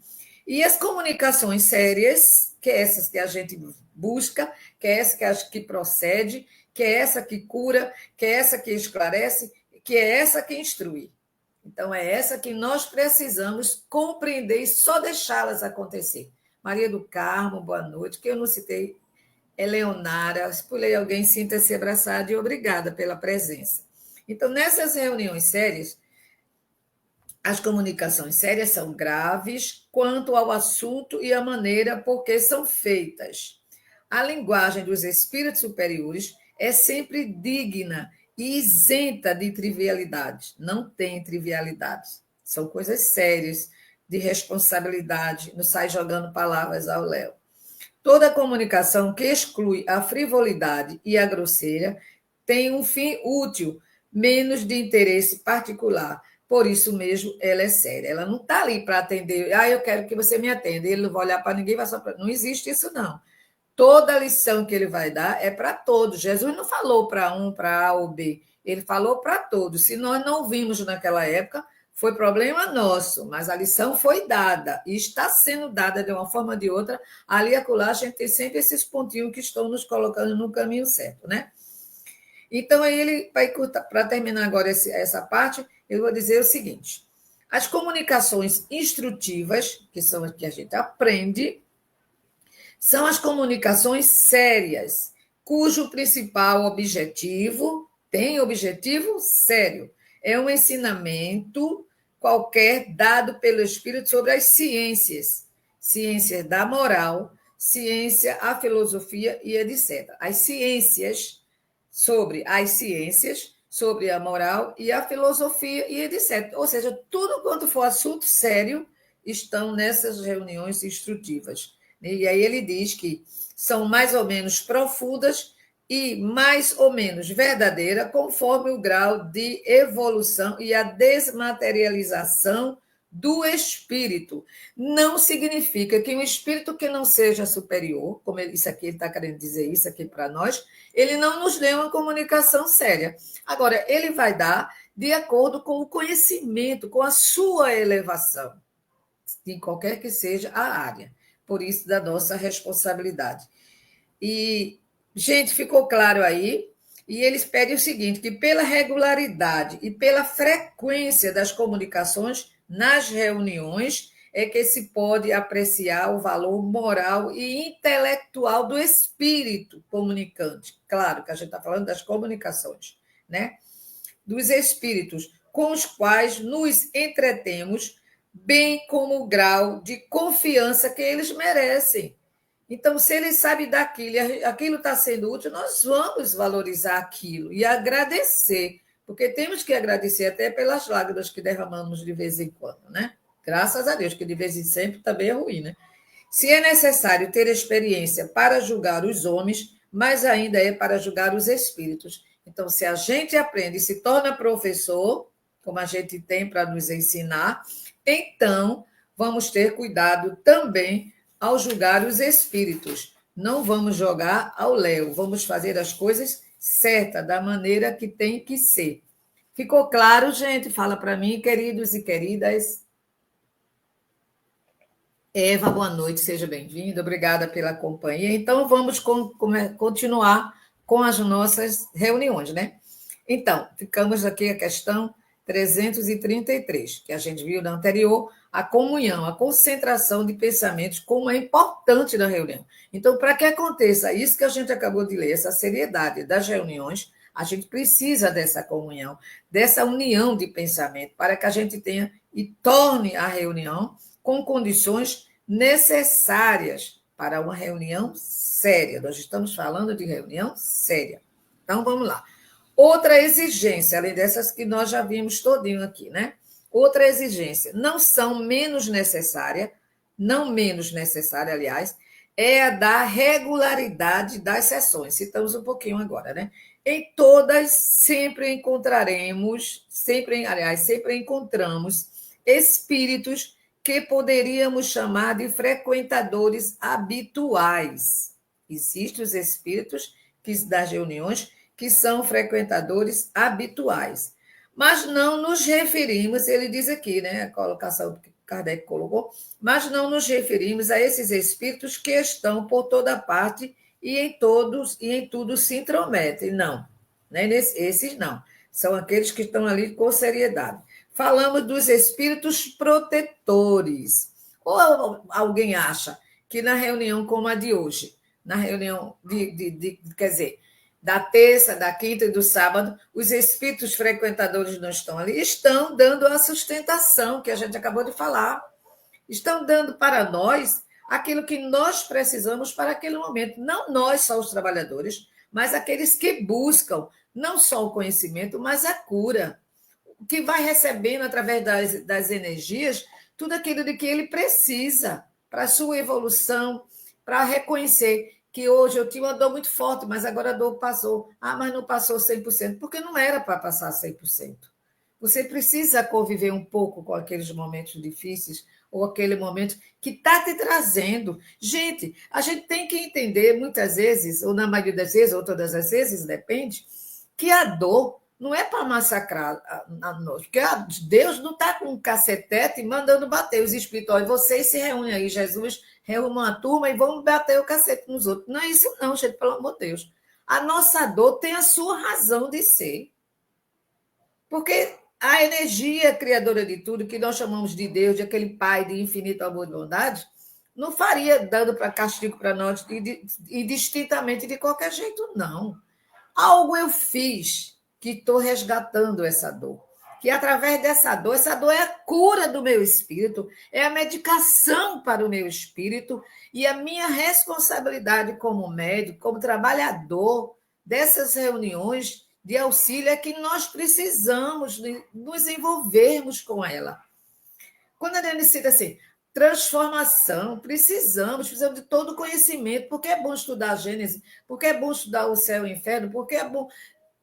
E as comunicações sérias, que é essas que a gente busca, que é essa que procede, que é essa que cura, que é essa que esclarece, que é essa que instrui. Então, é essa que nós precisamos compreender e só deixá-las acontecer. Maria do Carmo, boa noite, que eu não citei, Eleonara, se pulei alguém, sinta-se abraçada e obrigada pela presença. Então, nessas reuniões sérias, as comunicações sérias são graves quanto ao assunto e à maneira por que são feitas. A linguagem dos espíritos superiores é sempre digna e isenta de trivialidades. Não tem trivialidades. São coisas sérias, de responsabilidade, não sai jogando palavras ao léu. Toda comunicação que exclui a frivolidade e a grosseira tem um fim útil, menos de interesse particular. Por isso mesmo, ela é séria. Ela não está ali para atender. Eu quero que você me atenda. Ele não vai olhar para ninguém, vai só para... Não existe isso, não. Toda lição que ele vai dar é para todos. Jesus não falou para um, para A ou B. Ele falou para todos. Se nós não vimos naquela época, foi problema nosso, mas a lição foi dada e está sendo dada de uma forma ou de outra. Ali e acolá, a gente tem sempre esses pontinhos que estão nos colocando no caminho certo, né? Então, aí ele vai, para terminar agora essa parte, eu vou dizer o seguinte: as comunicações instrutivas, que são as que a gente aprende, são as comunicações sérias, cujo principal objetivo, tem objetivo sério, é um ensinamento qualquer dado pelo Espírito sobre as ciências, ciência da moral, ciência, a filosofia e etc. As ciências sobre a moral e a filosofia e etc. Ou seja, tudo quanto for assunto sério estão nessas reuniões instrutivas. E aí ele diz que são mais ou menos profundas e mais ou menos verdadeira, conforme o grau de evolução e a desmaterialização do espírito. Não significa que um espírito que não seja superior, como isso aqui ele está querendo dizer isso aqui para nós, ele não nos dê uma comunicação séria. Agora, ele vai dar de acordo com o conhecimento, com a sua elevação, em qualquer que seja a área. Por isso, da nossa responsabilidade. E, gente, ficou claro aí? E eles pedem o seguinte, que pela regularidade e pela frequência das comunicações nas reuniões é que se pode apreciar o valor moral e intelectual do espírito comunicante. Claro que a gente está falando das comunicações, né? Dos espíritos com os quais nos entretemos, bem como o grau de confiança que eles merecem. Então, se ele sabe daquilo e aquilo está sendo útil, nós vamos valorizar aquilo e agradecer, porque temos que agradecer até pelas lágrimas que derramamos de vez em quando, né? Graças a Deus, que de vez em sempre também é ruim, né? Se é necessário ter experiência para julgar os homens, mais ainda é para julgar os espíritos. Então, se a gente aprende e se torna professor, como a gente tem para nos ensinar, então vamos ter cuidado também ao julgar os espíritos. Não vamos jogar ao léu, vamos fazer as coisas certas, da maneira que tem que ser. Ficou claro, gente? Fala para mim, queridos e queridas. Eva, boa noite, seja bem-vinda, obrigada pela companhia. Então, vamos continuar com as nossas reuniões, né? Então, ficamos aqui a questão 333, que a gente viu na anterior, a comunhão, a concentração de pensamentos, como é importante na reunião. Então, para que aconteça isso que a gente acabou de ler, essa seriedade das reuniões, a gente precisa dessa comunhão, dessa união de pensamento, para que a gente tenha e torne a reunião com condições necessárias para uma reunião séria. Nós estamos falando de reunião séria. Então, vamos lá. Outra exigência, além dessas que nós já vimos todinho aqui, né? Outra exigência, não menos necessária, aliás, é a da regularidade das sessões. Citamos um pouquinho agora, né? Em todas, sempre encontramos espíritos que poderíamos chamar de frequentadores habituais. Existem os espíritos das reuniões que são frequentadores habituais. Mas não nos referimos, ele diz aqui, né, a colocação que Kardec colocou, mas não nos referimos a esses espíritos que estão por toda parte e em tudo se intrometem. Não, né? Esses não. São aqueles que estão ali com seriedade. Falamos dos espíritos protetores. Ou alguém acha que na reunião como a de hoje, na reunião quer dizer, da terça, da quinta e do sábado, os espíritos frequentadores não estão ali, estão dando a sustentação que a gente acabou de falar. Estão dando para nós aquilo que nós precisamos para aquele momento. Não nós, só os trabalhadores, mas aqueles que buscam não só o conhecimento, mas a cura, que vai recebendo através das energias tudo aquilo de que ele precisa para a sua evolução, para reconhecer que hoje eu tinha uma dor muito forte, mas agora a dor passou. Ah, mas não passou 100%, porque não era para passar 100%. Você precisa conviver um pouco com aqueles momentos difíceis ou aquele momento que está te trazendo. Gente, a gente tem que entender muitas vezes, ou na maioria das vezes, ou todas as vezes, depende, que a dor não é para massacrar a nós, porque Deus não está com um cacetete mandando bater os espíritos. Olha, vocês se reúnem aí, Jesus reúne uma turma e vão bater o cacete nos outros. Não é isso não, gente, pelo amor de Deus. A nossa dor tem a sua razão de ser. Porque a energia criadora de tudo, que nós chamamos de Deus, de aquele Pai de infinito amor e bondade, não faria dando para castigo para nós indistintamente de qualquer jeito, não. Algo eu fiz que estou resgatando essa dor. Que através dessa dor, essa dor é a cura do meu espírito, é a medicação para o meu espírito e a minha responsabilidade como médico, como trabalhador dessas reuniões de auxílio é que nós precisamos nos envolvermos com ela. Quando a gente cita assim, transformação, precisamos de todo o conhecimento, porque é bom estudar a Gênesis, porque é bom estudar o céu e o inferno, porque é bom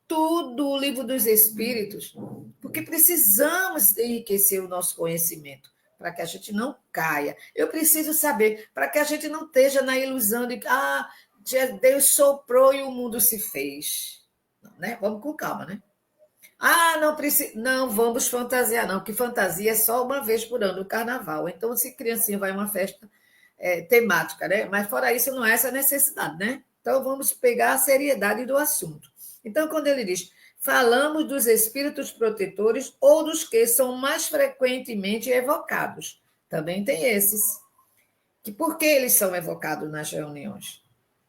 tudo o livro dos Espíritos, porque precisamos enriquecer o nosso conhecimento para que a gente não caia. Eu preciso saber, para que a gente não esteja na ilusão de que Deus soprou e o mundo se fez. Não, né? Vamos com calma, né? Não precisa, não vamos fantasiar, não, que fantasia é só uma vez por ano, o carnaval. Então, se criancinha vai a uma festa temática, né? Mas fora isso, não é essa necessidade, né? Então, vamos pegar a seriedade do assunto. Então, quando ele diz, falamos dos espíritos protetores ou dos que são mais frequentemente evocados. Também tem esses. Que por que eles são evocados nas reuniões?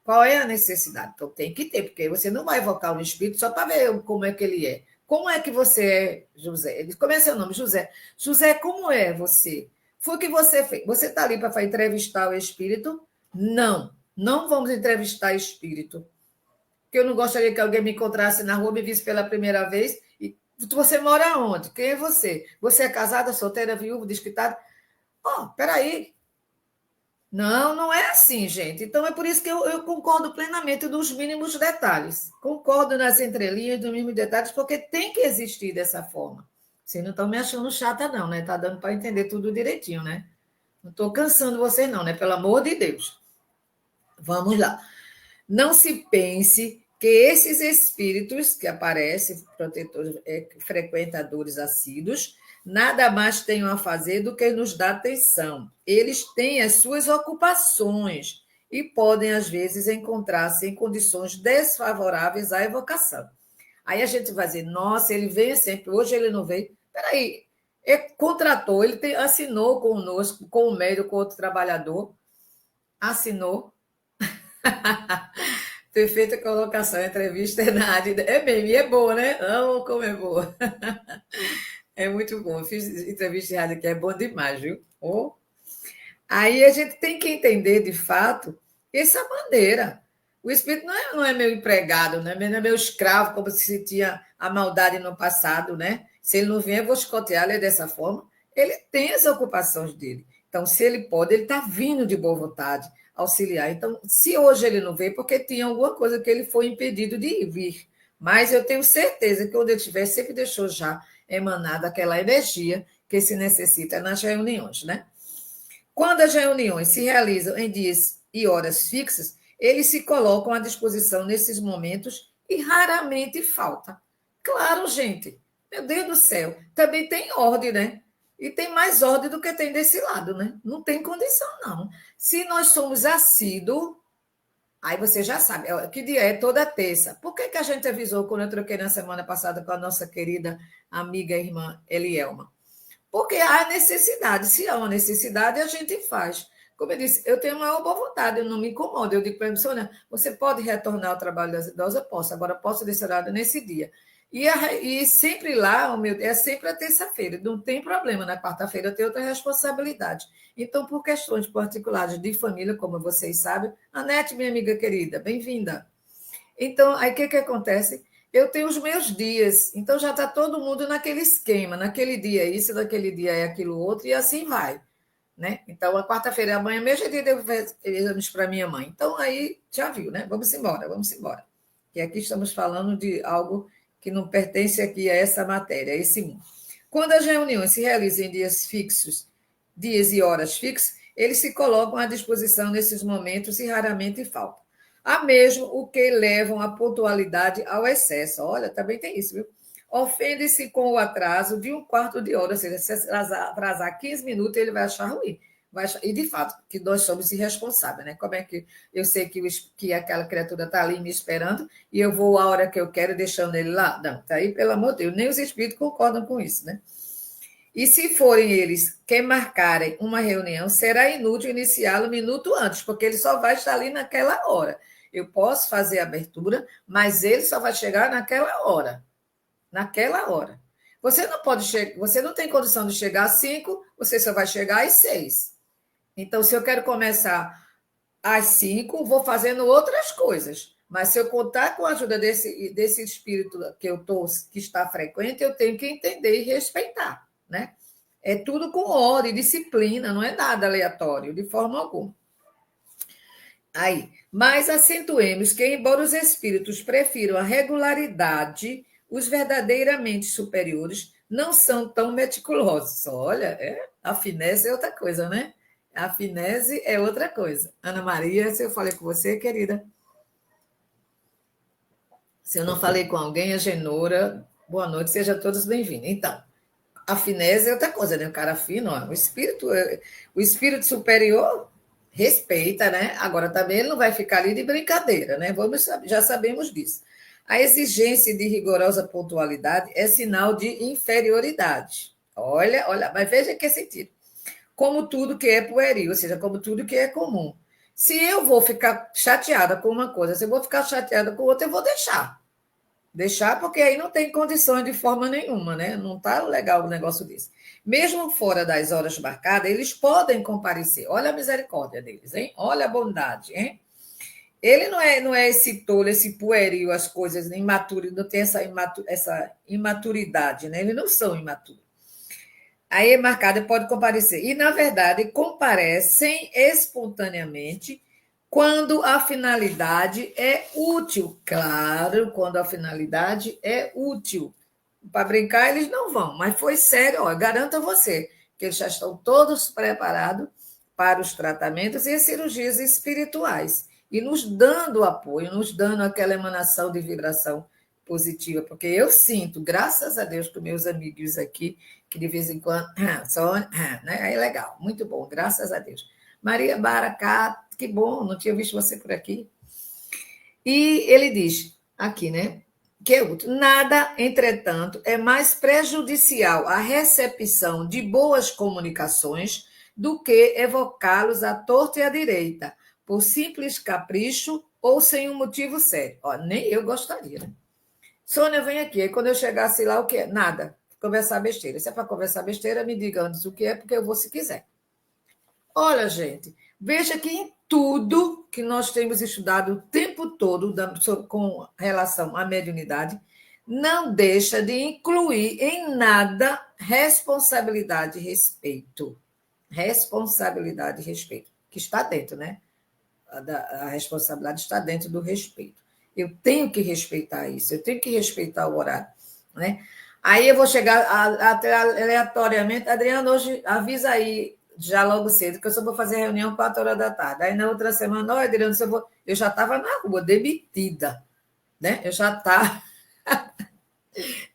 Qual é a necessidade? Então, tem que ter, porque você não vai evocar um espírito só para ver como é que ele é. Como é que você é, José? Como é seu nome? José. José, como é você? Foi o que você fez. Você está ali para entrevistar o espírito? Não, não vamos entrevistar espírito. Porque eu não gostaria que alguém me encontrasse na rua, me visse pela primeira vez. E você mora onde? Quem é você? Você é casada, solteira, viúva, desquitada? Peraí. Não, não é assim, gente. Então, é por isso que eu concordo plenamente dos mínimos detalhes. Concordo nas entrelinhas dos mínimos detalhes, porque tem que existir dessa forma. Vocês não estão me achando chata, não, né? Está dando para entender tudo direitinho, né? Não estou cansando vocês, não, né? Pelo amor de Deus. Vamos lá. Não se pense que esses espíritos que aparecem, protetores, frequentadores assíduos, nada mais tenham a fazer do que nos dar atenção. Eles têm as suas ocupações e podem, às vezes, encontrar-se em condições desfavoráveis à evocação. Aí a gente vai dizer, nossa, ele vem sempre, hoje ele não veio. Peraí, ele contratou, assinou conosco, com o médico, com outro trabalhador, assinou. Perfeita colocação, entrevista é na área. É mesmo, e é boa, né? Amo como é boa. É muito bom. Eu fiz entrevista de rádio que é bom demais, viu? Aí a gente tem que entender, de fato, essa maneira. O espírito não é meu empregado, né? Não é meu escravo, como se tinha a maldade no passado, né? Se ele não vier, eu vou chicotear ele dessa forma. Ele tem as ocupações dele. Então, se ele pode, ele está vindo de boa vontade auxiliar. Então, se hoje ele não veio, porque tinha alguma coisa que ele foi impedido de vir. Mas eu tenho certeza que onde ele estiver, sempre deixou já emanada aquela energia que se necessita nas reuniões, né? Quando as reuniões se realizam em dias e horas fixas, eles se colocam à disposição nesses momentos e raramente falta. Claro, gente, meu Deus do céu, também tem ordem, né? E tem mais ordem do que tem desse lado, né? Não tem condição, não. Se nós somos assíduos, aí você já sabe, que dia é toda terça. Por que a gente avisou quando eu troquei na semana passada com a nossa querida amiga e irmã Elielma? Porque há necessidade. Se há uma necessidade, a gente faz. Como eu disse, eu tenho a maior boa vontade, eu não me incomodo. Eu digo para a Sônia, você pode retornar ao trabalho das idosas? Eu posso, agora posso desse horário nesse dia. E sempre lá, é sempre a terça-feira, não tem problema. Na quarta-feira eu tenho outra responsabilidade. Então, por questões particulares de família, como vocês sabem, Anete, minha amiga querida, bem-vinda. Então, aí o que acontece? Eu tenho os meus dias, então já está todo mundo naquele esquema, naquele dia é isso, naquele dia é aquilo outro, e assim vai. Né? Então, a quarta-feira, amanhã mesmo, é dia de eu fazer exames para minha mãe. Então, aí já viu, né? Vamos embora, vamos embora. E aqui estamos falando de algo que não pertence aqui a essa matéria, a esse mundo. Quando as reuniões se realizam em dias fixos, dias e horas fixos, eles se colocam à disposição nesses momentos e raramente faltam. Há mesmo o que levam a pontualidade ao excesso. Olha, também tem isso, viu? Ofende-se com o atraso de um quarto de hora, ou seja, se atrasar 15 minutos, ele vai achar ruim. E, de fato, que nós somos irresponsáveis, né? Como é que eu sei que aquela criatura está ali me esperando e eu vou a hora que eu quero deixando ele lá? Não, tá aí, pelo amor de Deus, nem os espíritos concordam com isso, né? E se forem eles quem marcarem uma reunião, será inútil iniciá-lo um minuto antes, porque ele só vai estar ali naquela hora. Eu posso fazer a abertura, mas ele só vai chegar naquela hora. Naquela hora. Você não pode chegar, você não tem condição de chegar às 5, você só vai chegar às 6. Então, se eu quero começar às 5, vou fazendo outras coisas. Mas se eu contar com a ajuda desse espírito que está frequente, eu tenho que entender e respeitar, né? É tudo com ordem, disciplina, não é nada aleatório, de forma alguma. Aí, mas acentuemos que, embora os espíritos prefiram a regularidade, os verdadeiramente superiores não são tão meticulosos. Olha, a finesse é outra coisa, né? A finese é outra coisa. Ana Maria, se eu falei com você, querida. Se eu não falei com alguém, a Genora, boa noite, sejam todos bem-vindos. Então, a finese é outra coisa, né? O cara fino, ó, o espírito superior respeita, né? Agora também ele não vai ficar ali de brincadeira, né? Já sabemos disso. A exigência de rigorosa pontualidade é sinal de inferioridade. Olha, mas veja que sentido. Como tudo que é pueril, ou seja, como tudo que é comum. Se eu vou ficar chateada com uma coisa, se eu vou ficar chateada com outra, eu vou deixar. Deixar, porque aí não tem condições de forma nenhuma, né? Não está legal o negócio desse. Mesmo fora das horas marcadas, eles podem comparecer. Olha a misericórdia deles, hein? Olha a bondade, hein? Ele não é esse tolo, esse pueril, as coisas imaturas, não tem essa imaturidade, né? Eles não são imaturos. Aí é marcado e pode comparecer. E, na verdade, comparecem espontaneamente quando a finalidade é útil. Claro, quando a finalidade é útil. Para brincar, eles não vão, mas foi sério, ó, garanto a você que eles já estão todos preparados para os tratamentos e as cirurgias espirituais. E nos dando apoio, nos dando aquela emanação de vibração positiva, porque eu sinto, graças a Deus, com meus amigos aqui, que de vez em quando só, né? Aí legal, muito bom, graças a Deus. Maria Baracá, que bom, não tinha visto você por aqui. E ele diz aqui, né? Que é útil. Nada, entretanto, é mais prejudicial à recepção de boas comunicações do que evocá-los à torta e à direita, por simples capricho ou sem um motivo sério. Ó, nem eu gostaria, né? Sônia, vem aqui. Aí quando eu chegasse lá, o que é? Nada. Conversar besteira. Se é para conversar besteira, me diga antes o que é, porque eu vou se quiser. Olha, gente, veja que em tudo que nós temos estudado o tempo todo com relação à mediunidade, não deixa de incluir em nada responsabilidade e respeito. Responsabilidade e respeito, que está dentro, né? A responsabilidade está dentro do respeito. Eu tenho que respeitar isso, eu tenho que respeitar o horário, né? Aí eu vou chegar aleatoriamente, Adriana, hoje avisa aí, já logo cedo, que eu só vou fazer reunião 4 horas da tarde. Aí na outra semana, olha, Adriana, eu já estava na rua, demitida, né? Eu já estava,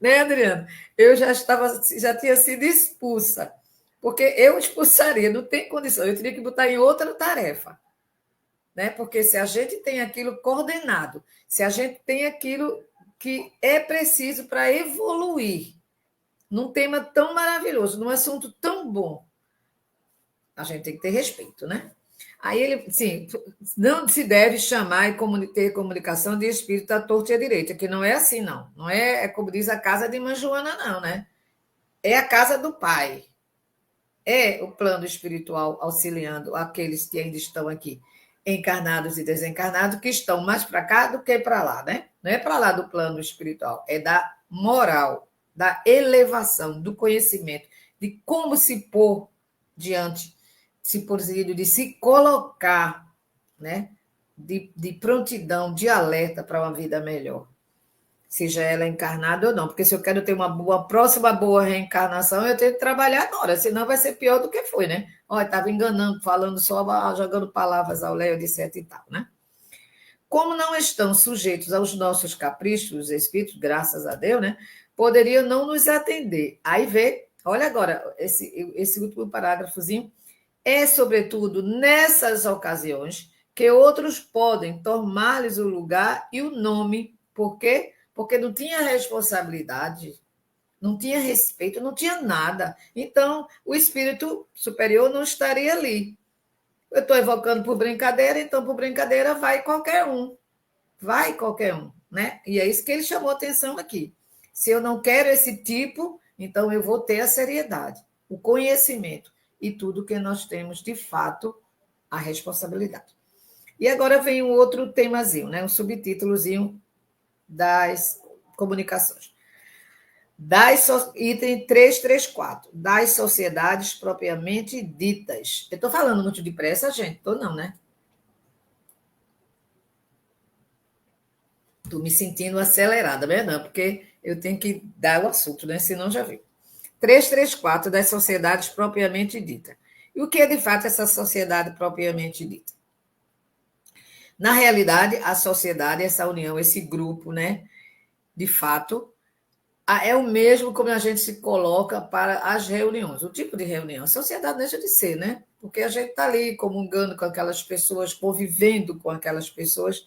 né, Adriana? Eu já tinha sido expulsa, porque eu expulsaria, não tem condição, eu teria que botar em outra tarefa. Né? Porque se a gente tem aquilo coordenado, se a gente tem aquilo que é preciso para evoluir num tema tão maravilhoso, num assunto tão bom, a gente tem que ter respeito, né? Aí ele, sim, não se deve chamar e ter comunicação de espírito à torta e à direita, que não é assim, não. Não é como diz a casa de Mãe Joana, não, né? É a casa do Pai. É o plano espiritual auxiliando aqueles que ainda estão aqui, encarnados e desencarnados, que estão mais para cá do que para lá, né? Não é para lá do plano espiritual, é da moral, da elevação, do conhecimento, de como se pôr diante, de se colocar, né? De prontidão, de alerta para uma vida melhor. seja ela encarnada ou não, porque se eu quero ter uma próxima boa reencarnação, eu tenho que trabalhar agora, senão vai ser pior do que foi, né? Olha, estava enganando, falando só, jogando palavras ao léu, etc e tal, né? Como não estão sujeitos aos nossos caprichos, os espíritos, graças a Deus, né? Poderiam não nos atender. Aí vê, olha agora, esse último parágrafozinho, é, sobretudo, nessas ocasiões que outros podem tomar-lhes o lugar e o nome. Por quê? Porque não tinha responsabilidade, não tinha respeito, não tinha nada. Então, o espírito superior não estaria ali. Eu estou evocando por brincadeira, então, por brincadeira, vai qualquer um. Vai qualquer um, né? E é isso que ele chamou atenção aqui. Se eu não quero esse tipo, então eu vou ter a seriedade, o conhecimento e tudo que nós temos, de fato, a responsabilidade. E agora vem um outro temazinho, né? Um subtítulozinho das comunicações. Item 334, das sociedades propriamente ditas. Eu estou falando muito depressa, gente? Estou não, né? Estou me sentindo acelerada, verdade? Porque eu tenho que dar o assunto, né? Senão já viu. 334 das sociedades propriamente dita. E o que é de fato essa sociedade propriamente dita? Na realidade, a sociedade, essa união, esse grupo, né? De fato, é o mesmo como a gente se coloca para as reuniões. O tipo de reunião. A sociedade deixa de ser, né? Porque a gente está ali comungando com aquelas pessoas, convivendo com aquelas pessoas,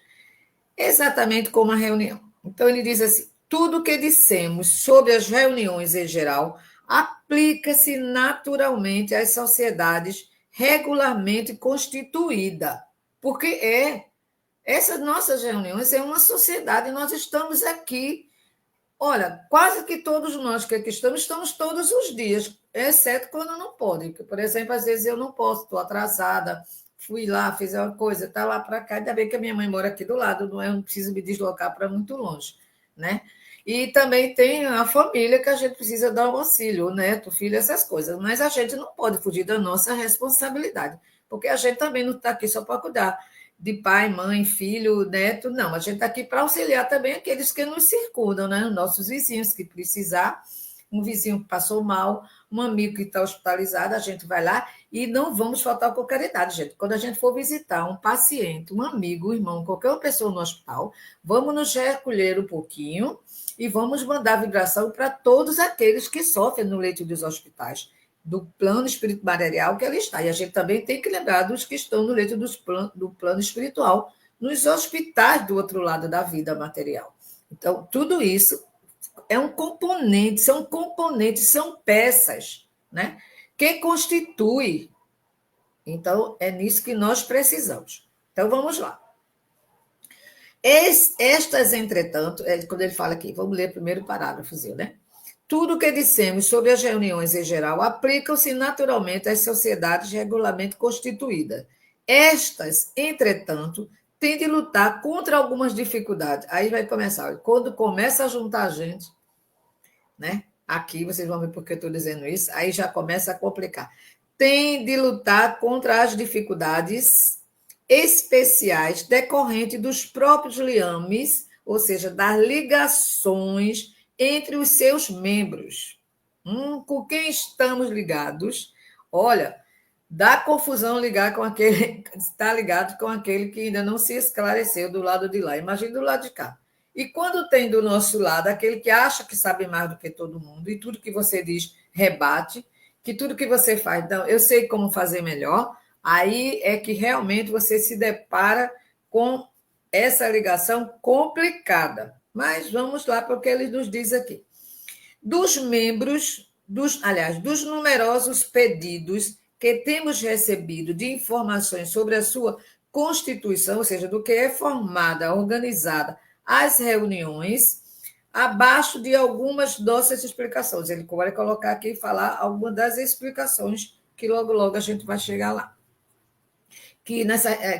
exatamente como a reunião. Então, ele diz assim: tudo o que dissemos sobre as reuniões em geral aplica-se naturalmente às sociedades regularmente constituídas. Porque essas nossas reuniões é uma sociedade, nós estamos aqui. Olha, quase que todos nós que aqui estamos todos os dias, exceto quando não podem. Por exemplo, às vezes eu não posso, estou atrasada, fui lá, fiz uma coisa, está lá para cá, ainda bem que a minha mãe mora aqui do lado, não preciso me deslocar para muito longe, né? E também tem a família que a gente precisa dar um auxílio, o neto, o filho, essas coisas, mas a gente não pode fugir da nossa responsabilidade, porque a gente também não está aqui só para cuidar de pai, mãe, filho, neto, não. A gente está aqui para auxiliar também aqueles que nos circundam, né? Os nossos vizinhos, que precisar, um vizinho que passou mal, um amigo que está hospitalizado, a gente vai lá e não vamos faltar com caridade, gente. Quando a gente for visitar um paciente, um amigo, um irmão, qualquer pessoa no hospital, vamos nos recolher um pouquinho e vamos mandar vibração para todos aqueles que sofrem no leito dos hospitais, do plano espírito material que ela está. E a gente também tem que lembrar dos que estão no leito do plano espiritual, nos hospitais do outro lado da vida material. Então, tudo isso é um componente, são peças, né? Que constitui. Então, é nisso que nós precisamos. Então, vamos lá. Estas, entretanto, quando ele fala aqui, vamos ler o primeiro parágrafozinho, né? Tudo o que dissemos sobre as reuniões em geral aplicam-se naturalmente às sociedades regularmente constituídas. Estas, entretanto, têm de lutar contra algumas dificuldades. Aí vai começar, quando começa a juntar a gente, né? Aqui vocês vão ver por que eu estou dizendo isso, aí já começa a complicar. Tem de lutar contra as dificuldades especiais decorrentes dos próprios liames, ou seja, das ligações entre os seus membros. Com quem estamos ligados? Olha, dá confusão ligar com aquele, estar ligado com aquele que ainda não se esclareceu do lado de lá. Imagina do lado de cá. E quando tem do nosso lado aquele que acha que sabe mais do que todo mundo e tudo que você diz rebate, que tudo que você faz, então, eu sei como fazer melhor, aí é que realmente você se depara com essa ligação complicada. Mas vamos lá para o que ele nos diz aqui. Dos membros, dos numerosos pedidos que temos recebido de informações sobre a sua constituição, ou seja, do que é formada, organizada, as reuniões, abaixo de algumas nossas explicações. Ele vai colocar aqui e falar algumas das explicações, que logo a gente vai chegar lá. Que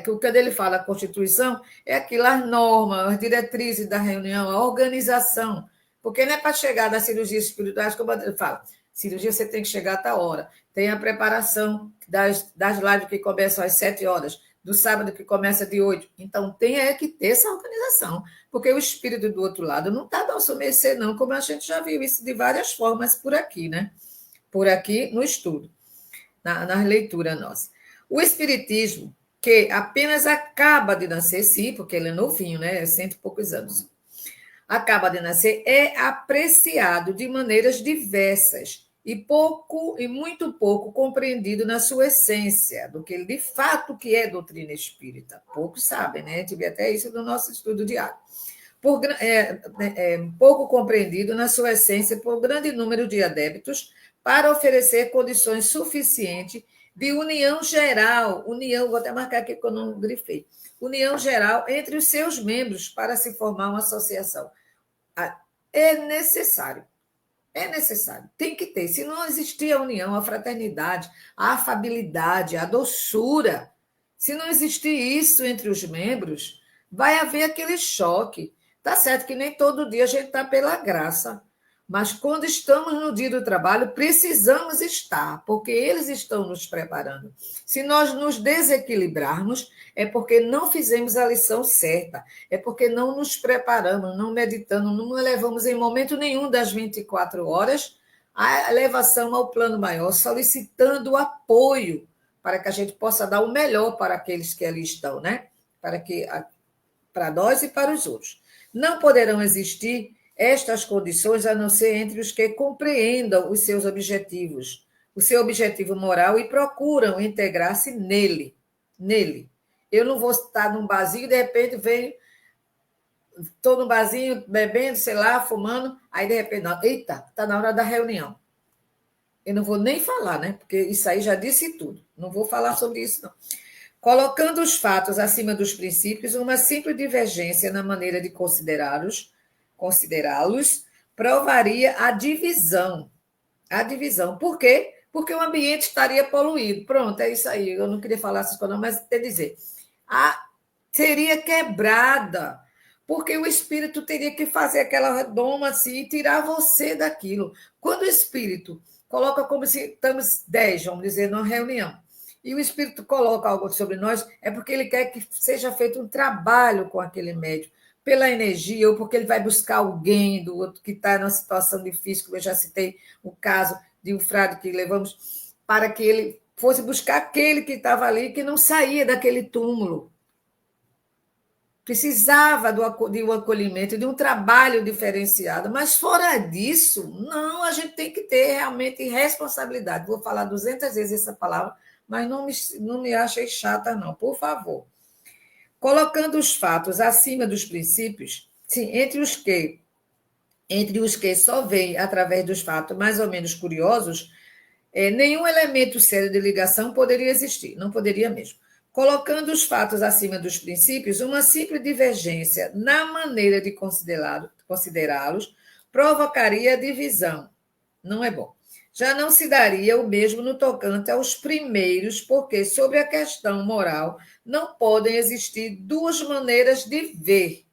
quando ele fala Constituição, é aquilo, as normas, as diretrizes da reunião, a organização. Porque não é para chegar nas cirurgias espirituais, como ele fala, cirurgia você tem que chegar a tal hora. Tem a preparação das lives que começam às 7 horas. do sábado que começa de 8. Então, tem que ter essa organização, porque o espírito do outro lado não está a nosso mercê, não, como a gente já viu isso de várias formas por aqui, né? Por aqui no estudo, na leitura nossa. O espiritismo, que apenas acaba de nascer, sim, porque ele é novinho, né? É 100 e poucos anos. Acaba de nascer, é apreciado de maneiras diversas e muito pouco compreendido na sua essência, do que ele de fato que é doutrina espírita. Poucos sabem, né? Tive até isso no nosso estudo diário. Pouco compreendido na sua essência por grande número de adeptos para oferecer condições suficientes de união geral, vou até marcar aqui que eu não grifei, união geral entre os seus membros para se formar uma associação. É necessário. É necessário, tem que ter. Se não existir a união, a fraternidade, a afabilidade, a doçura, se não existir isso entre os membros, vai haver aquele choque. Tá certo que nem todo dia a gente está pela graça, mas quando estamos no dia do trabalho, precisamos estar, porque eles estão nos preparando. Se nós nos desequilibrarmos, é porque não fizemos a lição certa, é porque não nos preparamos, não meditamos, não elevamos em momento nenhum das 24 horas a elevação ao plano maior, solicitando o apoio para que a gente possa dar o melhor para aqueles que ali estão, né? Para nós e para os outros. Não poderão existir estas condições a não ser entre os que compreendam os seus objetivos, o seu objetivo moral e procuram integrar-se nele. Eu não vou estar num barzinho e de repente estou num barzinho bebendo, sei lá, fumando, aí de repente, não, eita, está na hora da reunião. Eu não vou nem falar, né? Porque isso aí já disse tudo. Não vou falar sobre isso, não. Colocando os fatos acima dos princípios, uma simples divergência na maneira de considerá-los provaria a divisão. A divisão. Por quê? Porque o ambiente estaria poluído. Pronto, é isso aí. Eu não queria falar essas coisas, mas quer dizer, seria quebrada, porque o espírito teria que fazer aquela redoma assim e tirar você daquilo. Quando o espírito coloca como se estamos 10, vamos dizer, numa reunião, e o espírito coloca algo sobre nós, é porque ele quer que seja feito um trabalho com aquele médium, pela energia, ou porque ele vai buscar alguém do outro que está numa situação difícil, como eu já citei o caso de um frade que levamos, para que ele fosse buscar aquele que estava ali, que não saía daquele túmulo. Precisava de um acolhimento, de um trabalho diferenciado, mas fora disso, não, a gente tem que ter realmente responsabilidade. Vou falar 200 vezes essa palavra, mas não me achem chata, não, por favor. Colocando os fatos acima dos princípios, sim, entre os que só veem através dos fatos mais ou menos curiosos, nenhum elemento sério de ligação poderia existir, não poderia mesmo. Colocando os fatos acima dos princípios, uma simples divergência na maneira de considerá-los provocaria divisão. Não é bom. Já não se daria o mesmo no tocante aos primeiros, porque, sobre a questão moral, não podem existir duas maneiras de ver.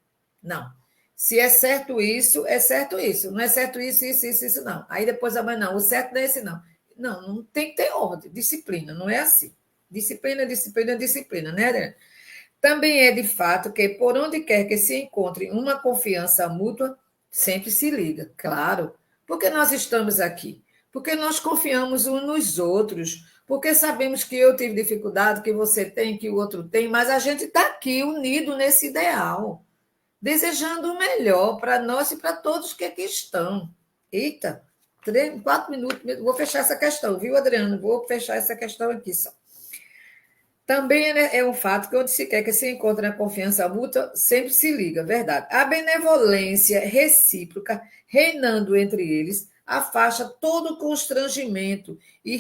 Não. Se é certo isso, é certo isso. Não é certo isso, isso, não. Aí depois a mãe, não, o certo não é esse, não. Não tem que ter ordem, disciplina, não é assim. Disciplina, né, Adriana? Também é de fato que, por onde quer que se encontre uma confiança mútua, sempre se liga, claro. Porque nós estamos aqui. Porque nós confiamos uns nos outros. Porque sabemos que eu tive dificuldade, que você tem, que o outro tem, mas a gente está aqui unido nesse ideal, desejando o melhor para nós e para todos que aqui estão. Eita, 4 minutos, vou fechar essa questão, viu, Adriano? Vou fechar essa questão aqui só. Também é um fato que onde se quer que se encontre a confiança mútua, sempre se liga, verdade. A benevolência recíproca reinando entre eles afasta todo constrangimento e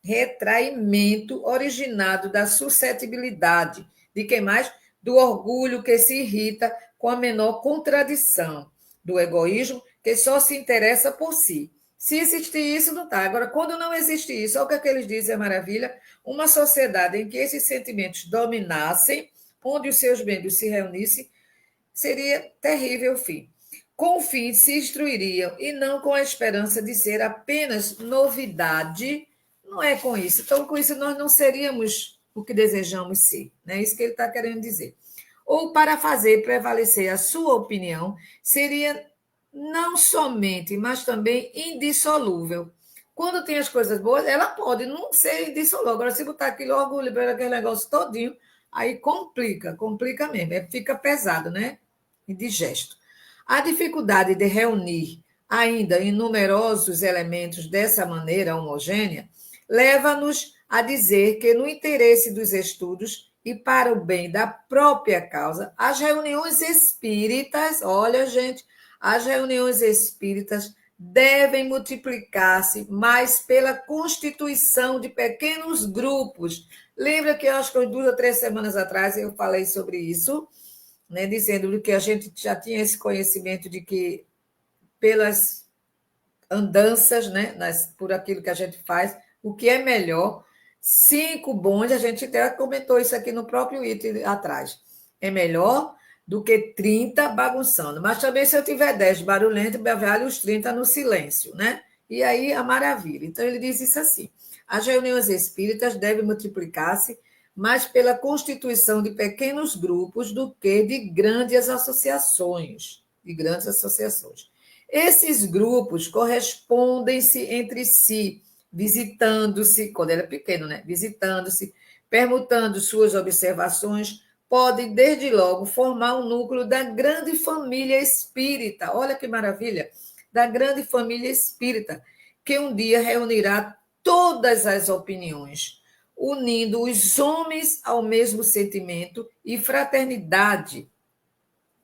retraimento originado da suscetibilidade. De quem mais? Do orgulho que se irrita com a menor contradição, do egoísmo que só se interessa por si. Se existir isso, não está. Agora, quando não existe isso, olha o que eles dizem, é maravilha, uma sociedade em que esses sentimentos dominassem, onde os seus membros se reunissem, seria terrível o fim. Com o fim se instruiriam, e não com a esperança de ser apenas novidade. Não é com isso. Então, com isso, nós não seríamos o que desejamos ser. Não é isso que ele está querendo dizer. Ou para fazer prevalecer a sua opinião, seria não somente, mas também indissolúvel. Quando tem as coisas boas, ela pode não ser indissolúvel. Agora, se botar aquele orgulho, aquele negócio todinho, aí complica mesmo, fica pesado, né? Indigesto. A dificuldade de reunir ainda em numerosos elementos dessa maneira homogênea leva-nos a dizer que, no interesse dos estudos e para o bem da própria causa, as reuniões espíritas, olha, gente, as reuniões espíritas devem multiplicar-se mais pela constituição de pequenos grupos. Lembra que eu acho que 2 ou 3 semanas atrás eu falei sobre isso, né, dizendo que a gente já tinha esse conhecimento de que pelas andanças, né, por aquilo que a gente faz, o que é melhor, 5 bons, a gente até comentou isso aqui no próprio item atrás, é melhor do que 30 bagunçando. Mas também se eu tiver 10 barulhentos, vale os 30 no silêncio, né? E aí a maravilha. Então ele diz isso assim: as reuniões espíritas devem multiplicar-se mais pela constituição de pequenos grupos do que de grandes associações, Esses grupos correspondem-se entre si, visitando-se, quando ele é pequeno, né? Visitando-se, permutando suas observações, podem, desde logo, formar um núcleo da grande família espírita. Olha que maravilha! Da grande família espírita, que um dia reunirá todas as opiniões, unindo os homens ao mesmo sentimento e fraternidade,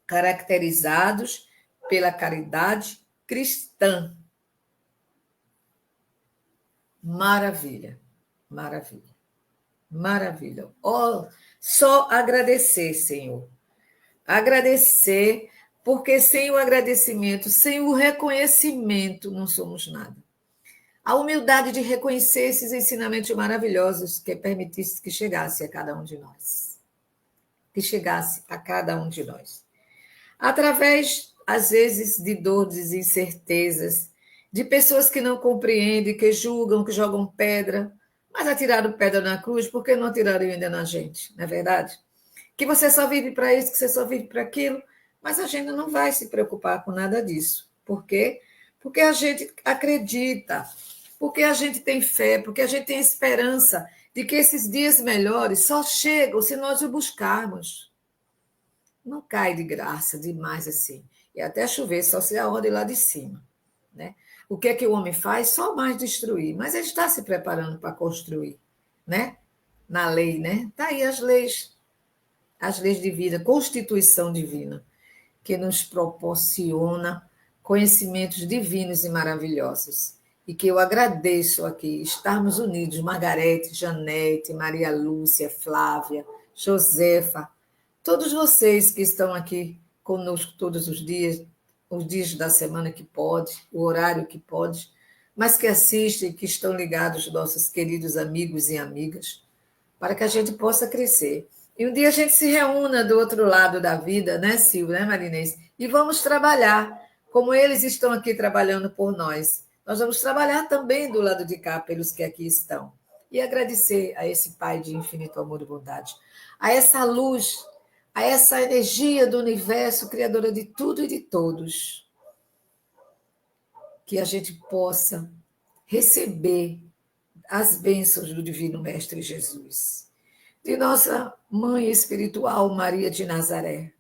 caracterizados pela caridade cristã. Maravilha, maravilha, maravilha. Oh, só agradecer, Senhor. Agradecer, porque sem o agradecimento, sem o reconhecimento, não somos nada. A humildade de reconhecer esses ensinamentos maravilhosos que permitisse que chegasse a cada um de nós. Que chegasse a cada um de nós. Através, às vezes, de dores e incertezas, de pessoas que não compreendem, que julgam, que jogam pedra, mas atiraram pedra na cruz, por que não atiraram ainda na gente? Não é verdade? Que você só vive para isso, que você só vive para aquilo, mas a gente não vai se preocupar com nada disso. Por quê? Porque a gente acredita, porque a gente tem fé, porque a gente tem esperança de que esses dias melhores só chegam se nós o buscarmos. Não cai de graça demais assim. E até chover, só se a ordem lá de cima. Né? O que é que o homem faz? Só mais destruir. Mas ele está se preparando para construir. Né? Na lei, né? Está aí as leis de vida, Constituição divina, que nos proporciona conhecimentos divinos e maravilhosos. E que eu agradeço aqui estarmos unidos, Margarete, Janete, Maria Lúcia, Flávia, Josefa, todos vocês que estão aqui conosco todos os dias da semana que pode, o horário que pode, mas que assistem, que estão ligados, nossos queridos amigos e amigas, para que a gente possa crescer. E um dia a gente se reúna do outro lado da vida, né, Silvia, né, Marinês? E vamos trabalhar, como eles estão aqui trabalhando por nós. Nós vamos trabalhar também do lado de cá, pelos que aqui estão. E agradecer a esse Pai de infinito amor e bondade, a essa luz, a essa energia do universo, criadora de tudo e de todos, que a gente possa receber as bênçãos do Divino Mestre Jesus, de nossa Mãe Espiritual, Maria de Nazaré,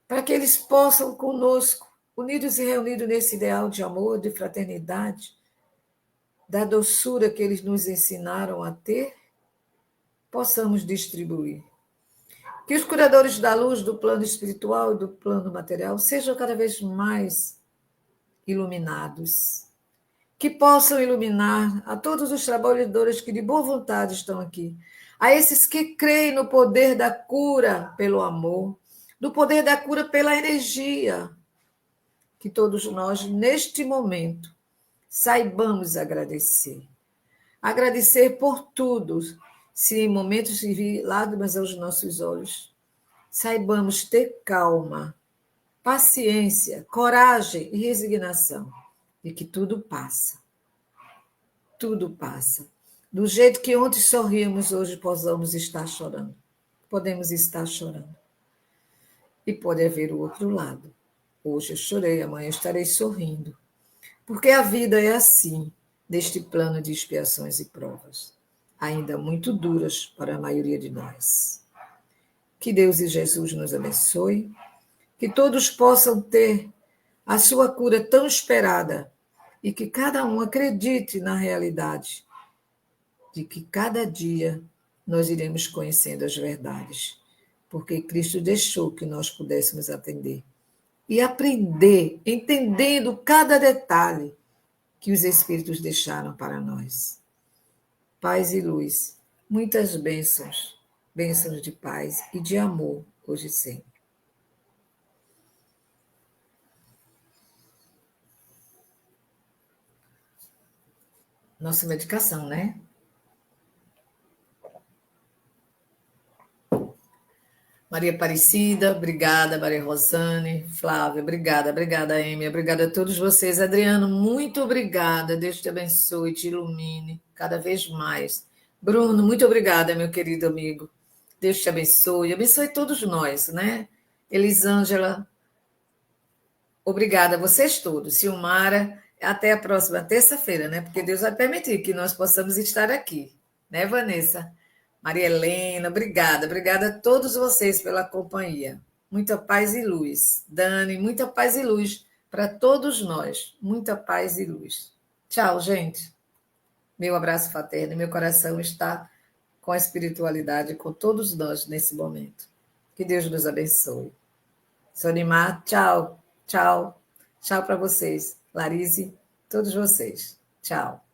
para que eles possam conosco, unidos e reunidos nesse ideal de amor, de fraternidade, da doçura que eles nos ensinaram a ter, possamos distribuir. Que os curadores da luz do plano espiritual e do plano material sejam cada vez mais iluminados, que possam iluminar a todos os trabalhadores que de boa vontade estão aqui, a esses que creem no poder da cura pelo amor, no poder da cura pela energia, que todos nós, neste momento, saibamos agradecer. Agradecer por tudo, se em momentos de vir lágrimas aos nossos olhos, saibamos ter calma, paciência, coragem e resignação, de que tudo passa. Tudo passa. Do jeito que ontem sorríamos, hoje possamos estar chorando. Podemos estar chorando. E pode haver o outro lado. Hoje eu chorei, amanhã eu estarei sorrindo. Porque a vida é assim, neste plano de expiações e provas, ainda muito duras para a maioria de nós. Que Deus e Jesus nos abençoe, que todos possam ter a sua cura tão esperada e que cada um acredite na realidade de que cada dia nós iremos conhecendo as verdades, porque Cristo deixou que nós pudéssemos atender e aprender, entendendo cada detalhe que os Espíritos deixaram para nós. Paz e luz, muitas bênçãos, bênçãos de paz e de amor, hoje e sempre. Nossa medicação, né? Maria Aparecida, obrigada, Maria Rosane, Flávia, obrigada, Amy, obrigada a todos vocês. Adriano, muito obrigada, Deus te abençoe, te ilumine cada vez mais. Bruno, muito obrigada, meu querido amigo. Deus te abençoe todos nós, né? Elisângela, obrigada a vocês todos. Silmara, até a próxima terça-feira, né? Porque Deus vai permitir que nós possamos estar aqui, né, Vanessa? Maria Helena, obrigada a todos vocês pela companhia. Muita paz e luz. Dani, muita paz e luz para todos nós. Muita paz e luz. Tchau, gente. Meu abraço fraterno, meu coração está com a espiritualidade, com todos nós nesse momento. Que Deus nos abençoe. Sonimar, tchau, tchau, tchau para vocês. Larise, todos vocês. Tchau.